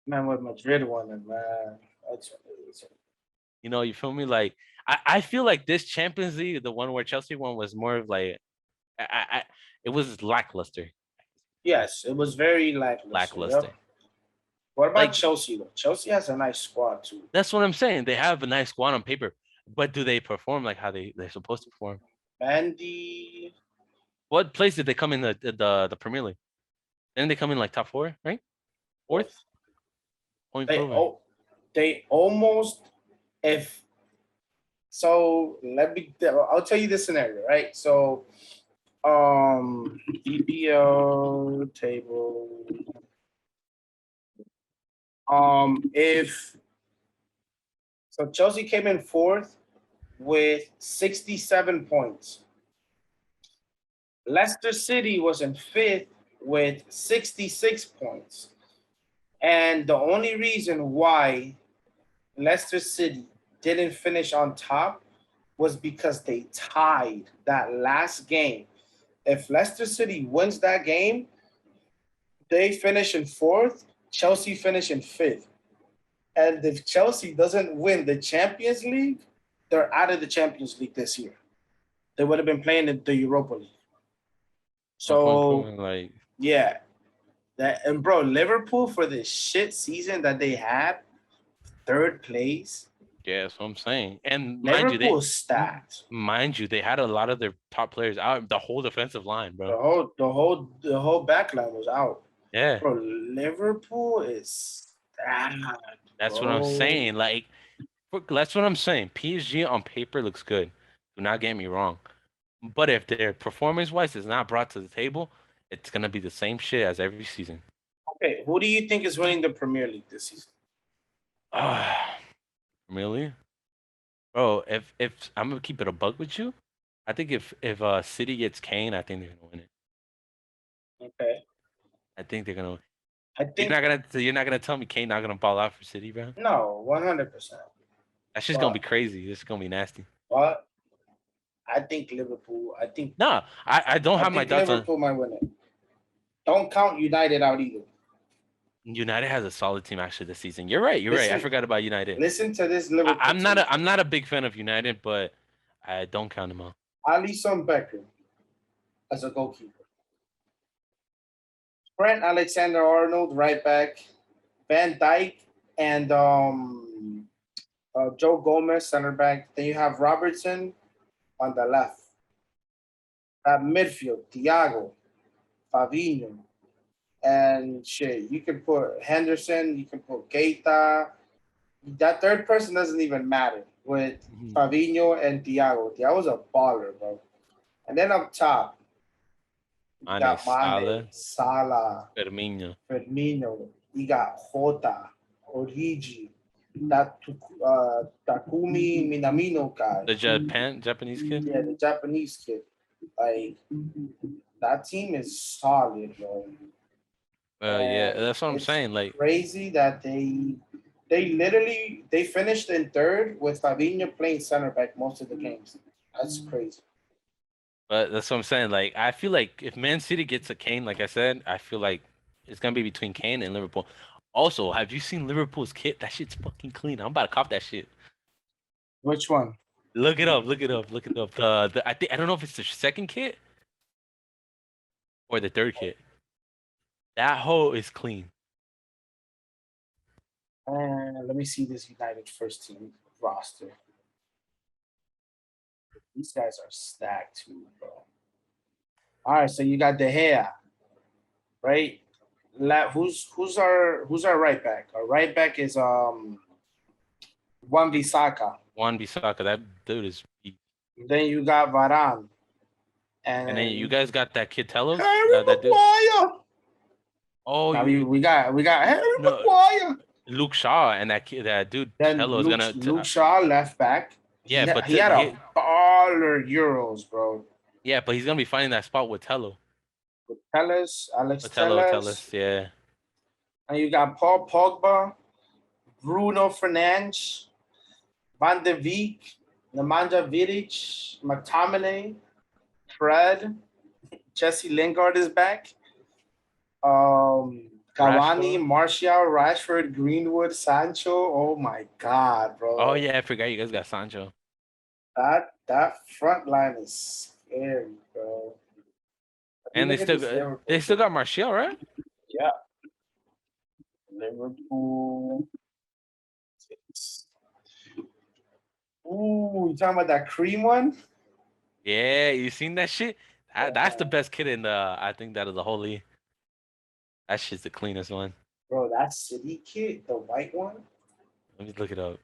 Man, what Madrid won it, man. That's you know, you feel me? Like I feel like this Champions League, the one where Chelsea won, was more of like it was lackluster. Yes, it was very lackluster. Yep. What about Chelsea though? Chelsea has a nice squad too. That's what I'm saying. They have a nice squad on paper, but do they perform like how they're supposed to perform? Andy, what place did they come in the Premier League? Didn't they come in like top 4, right? Fourth. They almost if so. I'll tell you the scenario, right? So, EPL table. If so, Chelsea came in 4th with 67 points. Leicester City was in 5th with 66 points. And the only reason why Leicester City didn't finish on top was because they tied that last game. If Leicester City wins that game, they finish in 4th Chelsea finish in 5th. And if Chelsea doesn't win the Champions League, they're out of the Champions League this year. They would have been playing in the Europa League. So Like, yeah, that and bro, Liverpool for the shit season that they had, 3rd place. yeah, that's what I'm saying. And Liverpool stacked. mind you, they had a lot of their top players out. The whole defensive line, The bro. whole back line was out. Yeah, Bro, Liverpool is stacked, that's what I'm bro. saying. Like, that's what I'm saying. PSG on paper looks good. Do not get me wrong. But if their performance-wise is not brought to the table, it's gonna be the same shit as every season. Okay, who do you think is winning the Premier League this season? Really? Bro, if I'm gonna keep it a bug with you, I think if City gets Kane, I think they're gonna win it. Okay. I think they're gonna. I think You're not gonna tell me Kane not gonna ball out for City, bro. no, 100%. That's just gonna be crazy. It's gonna be nasty. But I think Liverpool. No, I don't have my think doubts on. Liverpool might win it. Don't count United out either. United has a solid team actually this season. You're right. You're right. I forgot about United. Listen to this Liverpool. I'm not a big fan of United, but I don't count them out. Alisson Becker as a goalkeeper. Trent Alexander-Arnold right back. Van Dijk and Joe Gomez center back. Then you have Robertson on the left. At midfield, Thiago, Fabinho, and shit. You can put Henderson. You can put Keita. That third person doesn't even matter with Fabinho and Thiago. Thiago's a baller, bro. And then up top, you got Mane, Salah, Firmino. You got Jota, Origi, that Takumi Minamino guy. The Japanese kid? Yeah, the Japanese kid. Like, that team is solid, bro. Yeah, that's what I'm saying. Like, crazy that they finished in 3rd with Fabinho playing center back most of the games. That's crazy. But that's what I'm saying. Like, I feel like if Man City gets a Kane, like I said, I feel like it's gonna be between Kane and Liverpool. Also, have you seen Liverpool's kit? That shit's fucking clean. I'm about to cop that shit. Which one? Look it up. Look it up. Look it up. I don't know if it's the 2nd kit or the 3rd kit. That hole is clean. Let me see this United first team roster. These guys are stacked too, bro. All right, so you got De Gea, right? Who's our right back? Our right back is Wan-Bissaka. Wan-Bissaka, that dude is. Then you got Varane, and then you guys got that kid Tello. Harry Maguire. Oh, we got Harry Maguire. Luke Shaw and that dude Tello is gonna. Luke Shaw left back. Yeah, but he had a baller Euros, bro. Yeah, but he's gonna be finding that spot with Tello. With Alex Telles. Yeah. And you got Paul Pogba, Bruno Fernandes, Van de Beek, Nemanja Vidic, McTominay, Fred, Jesse Lingard is back. Cavani, Martial, Rashford, Greenwood, Sancho. Oh my God, bro. Oh yeah, I forgot you guys got Sancho. That front line is scary, bro. And they still got Martial, right? Yeah. Liverpool. Ooh, you talking about that cream one? Yeah, you seen that shit? That's the best kid in I think that is the whole league. That shit's the cleanest one. Bro, that City kit, the white one. Let me look it up.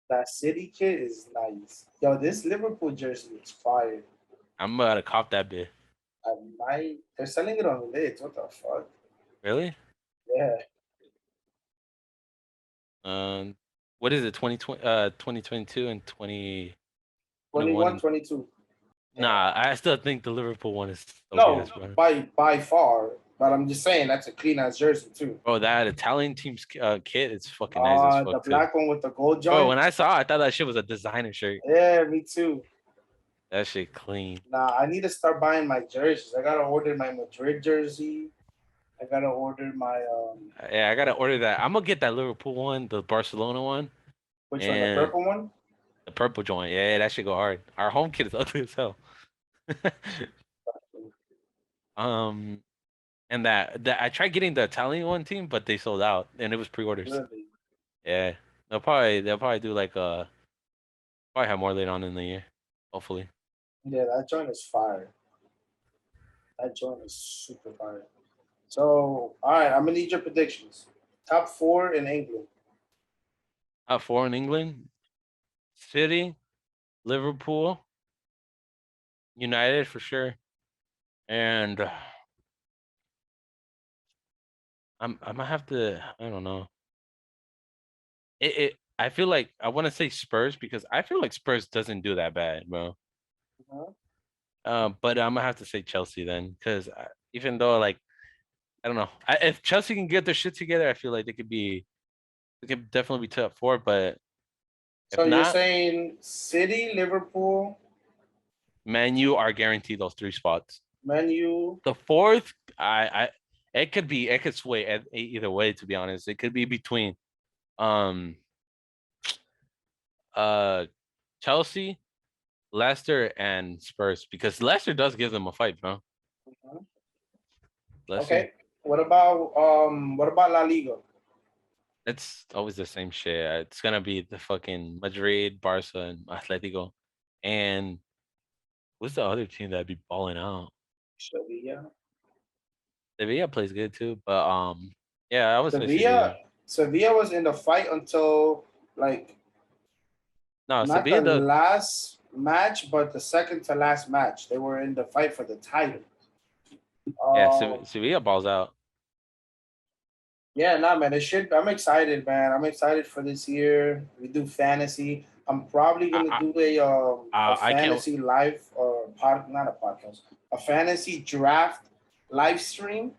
That City kit is nice. Yo, this Liverpool jersey is fire. I'm about to cop that bit. They're selling it on Lids. What the fuck? Really? Yeah. What is it? 2022 and 21, 22. Yeah. Nah, I still think the Liverpool one is by far. But I'm just saying that's a clean ass jersey too. Bro, that Italian team's kit is fucking nice as fuck. The black one with the gold joint. Bro, when I saw it, I thought that shit was a designer shirt. Yeah, me too. That shit clean. Nah, I need to start buying my jerseys. I gotta order my Madrid jersey. I gotta order my Yeah, I gotta order that. I'm gonna get that Liverpool one, the Barcelona one, which one? The and purple one? the purple joint. Yeah, that should go hard. Our home kit is ugly as hell. um, and that I tried getting the Italian one team, but they sold out, and it was pre-orders. Really? Yeah, they'll probably do like probably have more later on in the year, hopefully. Yeah, that joint is fire. That joint is super fire. So, all right, I'm gonna need your predictions. Top four in England. Top four in England: City, Liverpool, United for sure, and I might have to. I don't know. I feel like I want to say Spurs because I feel like Spurs doesn't do that bad, bro. Uh-huh. But I'm gonna have to say Chelsea then because even though like I don't know, if Chelsea can get their shit together, I feel like they could definitely be top four. But if So you're not, saying City, Liverpool, Man U are guaranteed those three spots. Man U. The fourth, it could sway either way. To be honest, it could be between um uh Chelsea, Leicester, and Spurs because Leicester does give them a fight, bro. Mhm. Let's see. Okay. What about La Liga? It's always the same shit. It's gonna be the fucking Madrid, Barca, and Atletico. And what's the other team that'd be balling out? Sevilla. Sevilla plays good too, but yeah, I would say Sevilla. Sevilla was in the fight until like No, not the Sevilla the last match, but the second to last match. They were in the fight for the title. yeah, Um, Sevilla balls out. yeah, nah, man. It should. I'm excited, man. I'm excited for this year. We do fantasy. I'm probably gonna I do a I can't. fantasy live or pod, not a podcast, a fantasy draft live stream.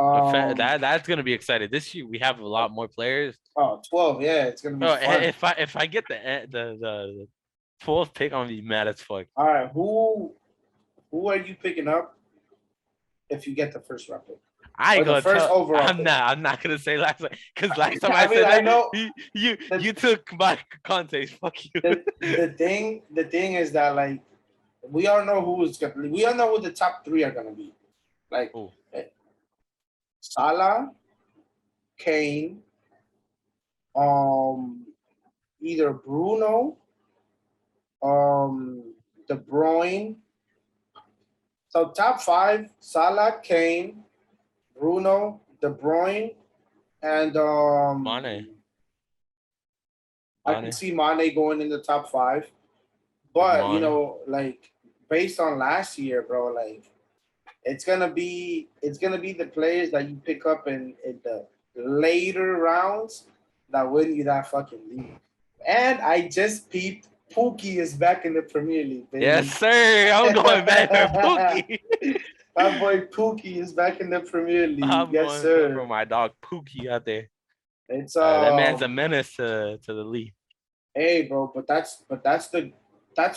That's gonna be exciting. This year we have a lot more players. 12. Yeah, it's gonna be Bro, fun. if I get the 12th pick, I'm gonna be mad as fuck. All right, who are you picking up if you get the first round pick I or ain't the gonna first tell. overall pick? I'm not gonna say last time because last time I I mean, said I that know you the took my context. Fuck you. the thing is that like we all know who the top three are gonna be. Like Oh, eh, Salah, Kane, um, either Bruno, De Bruyne. So top five: Salah, Kane, Bruno, De Bruyne, and Mane, I can Mane, see Mane going in the top five. But Mane. like based on last year, bro, like it's gonna be the players that you pick up in the later rounds that win you that fucking league. And I just peeped Pookie is back in the Premier League, Yes, baby. sir. I'm going back for Pookie. My boy Pookie is back in the Premier League. I'm Yes, going for sir. my dog Pookie out there. It's That man's a menace to the league. hey bro, but that's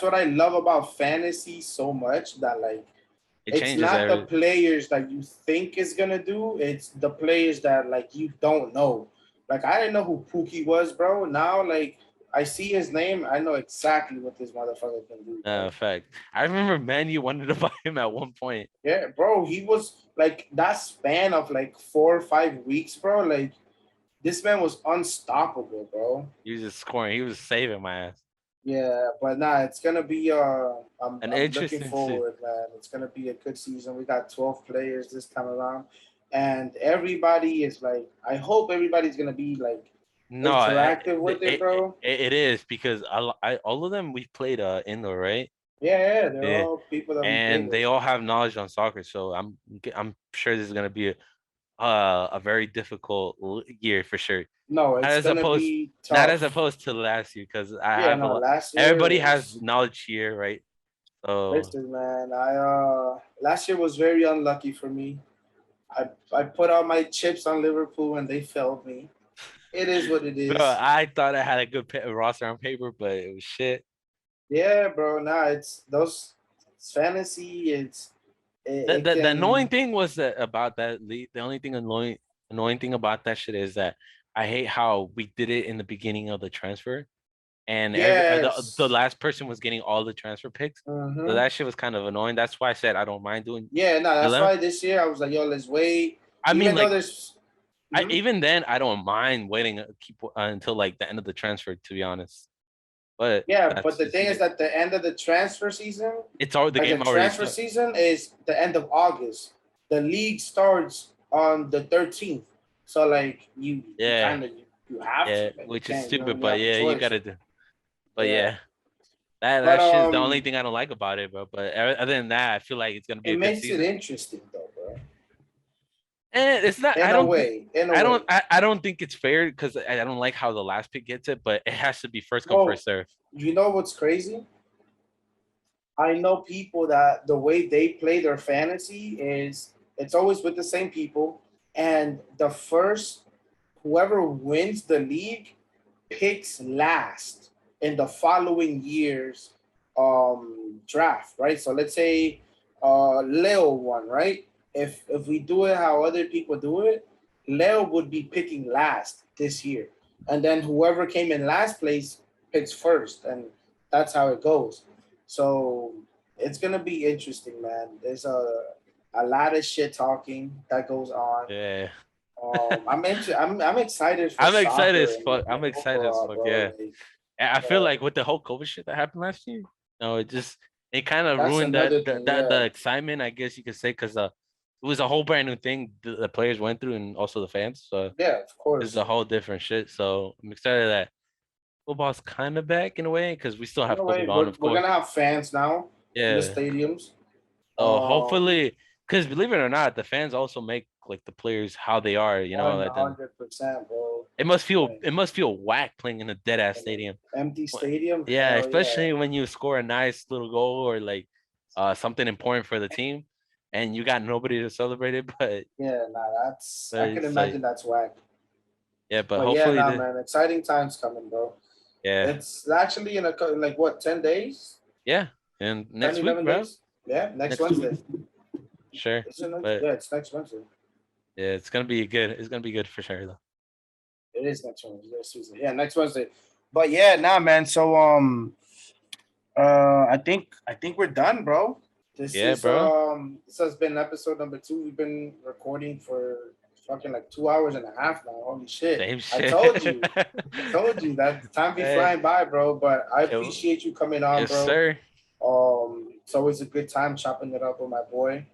what I love about fantasy so much that like It it's changes not the every. players that you think is gonna do, it's the players that like you don't know. Like I didn't know who Pookie was, bro. Now like I see his name, I know exactly what this motherfucker can do, bro. Fact. I remember Man wanted to buy him at one point. Yeah, bro, he was like that span of like 4 or 5 weeks, bro. Like this man was unstoppable, bro. He was just scoring. He was saving my ass. Yeah, but nah, it's gonna be I'm An I'm looking interesting season. forward, man. It's gonna be a good season. We got 12 players this time around, and everybody is like, I hope everybody's gonna be like No, interactive with it, bro. it is because all of them we played indoor, right? Yeah, yeah, they're Yeah, all people that we played and with. they all have knowledge on soccer. So I'm sure this is gonna be a very difficult year for sure. No, Not it's as gonna opposed be not as tough. opposed to last year because I Yeah, have a no, lot. last year Everybody has was. knowledge here, right? So Listen, man, I last year was very unlucky for me. I put all my chips on Liverpool and they failed me. It is what it bro, is. I thought I had a good roster on paper, but it was shit. Yeah, bro. Nah, it's those it's fantasy. it The annoying can. thing was that about that league. The only thing annoying thing about that shit is that I hate how we did it in the beginning of the transfer, and the Yes. last person was getting all the transfer picks. So Mm-hmm. that shit was kind of annoying. That's why I said I don't mind doing Yeah, no, that's Villa. why this year I was like, yo, let's wait. I mean, Even though like there's, I mhm. even then I don't mind waiting keep until like the end of the transfer, to be honest. But Yeah, but that's the just thing me. is that the end of the transfer season, It's all the like the game already transfer started. season is the end of August. The league starts on the 13th. So like you Yeah, kind of you have to, yeah, man. You which is can't, you don't stupid, really but have a yeah, you choice. gotta do. But Yeah. yeah, that But that shit is the only thing I don't like about it, bro. But other than that, I feel like it's gonna be it a good makes it season. interesting though, bro. And it's not. In a way. In a way. I don't think it's fair because I don't like how the last pick gets it. But it has to be first come Well, first serve. you know what's crazy? I know people that the way they play their fantasy is it's always with the same people, and the first whoever wins the league picks last in the following year's draft, right? So let's say Leo won, right? If we do it how other people do it, Leo would be picking last this year, and then whoever came in last place picks first, and that's how it goes. So it's gonna be interesting, man. There's a lot of shit talking that goes on. Yeah, I'm excited for I'm excited soccer as and fuck. I'm excited as overall, fuck. bro. Yeah, Like, and I feel uh, like with the whole COVID shit that happened last year, no, it kind of that's ruined another thing. the Yeah, excitement, I guess you could say, because it was a whole brand new thing the players went through and also the fans. So yeah, of it's course. a whole different shit. So I'm excited that football's kind of back in a way because we still In have a way, COVID on, of we're course. gonna have fans now in the Yeah. stadiums. So Um, hopefully, because believe it or not, the fans also make like the players how they are. You know, one like then hundred percent, bro. Like it must feel whack playing in a dead ass in an stadium. empty Wha- stadium, Yeah, hell yeah, especially when you score a nice little goal or like something important for the team, and you got nobody to celebrate it. yeah. Nah, that's But I can it's like imagine that's whack. yeah, but But yeah, hopefully nah, the man, exciting times coming, bro. yeah It's actually in like what 10 days, yeah, and 10, next week, 11 bro, days. Yeah, next next 2 weeks, Wednesday. sure. Is it next? But Yeah, it's next Wednesday. yeah, it's gonna be good. It's gonna be good for sure though. It is next Wednesday. It's Tuesday. Yeah, next Wednesday. But yeah, nah, man. So I think we're done, bro. Yeah, bro. This has been episode number 2. We've been recording for fucking like 2 hours and a half now. Holy shit! Same I shit. told you, I told you that the time be Hey, flying by, bro. But I yo, appreciate you coming on, yes, bro. sir. It's always a good time chopping it up with my boy.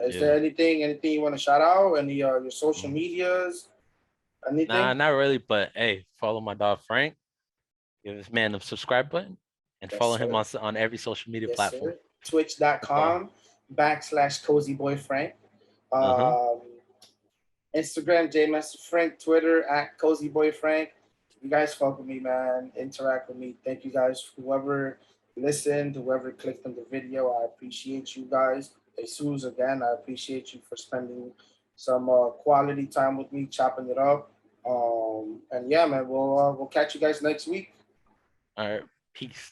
Is Yeah. there anything you want to shout out? Any your social medias? Nah, Anything? not really. But hey, follow my dog Frank. Give this man a subscribe button and Yes, follow him sir. on every social media Yes, platform. sir. That's all. Twitch.com/Cozyboy Frank. Uh-huh. Um, Instagram, JMaster Frank. Twitter, @Cozyboy Frank. You guys fuck with me, man. Interact with me. Thank you guys. Whoever listened, whoever clicked on the video, I appreciate you guys. Jesus, again, I appreciate you for spending some quality time with me, chopping it up. And yeah, man, we'll catch you guys next week. All right. Peace.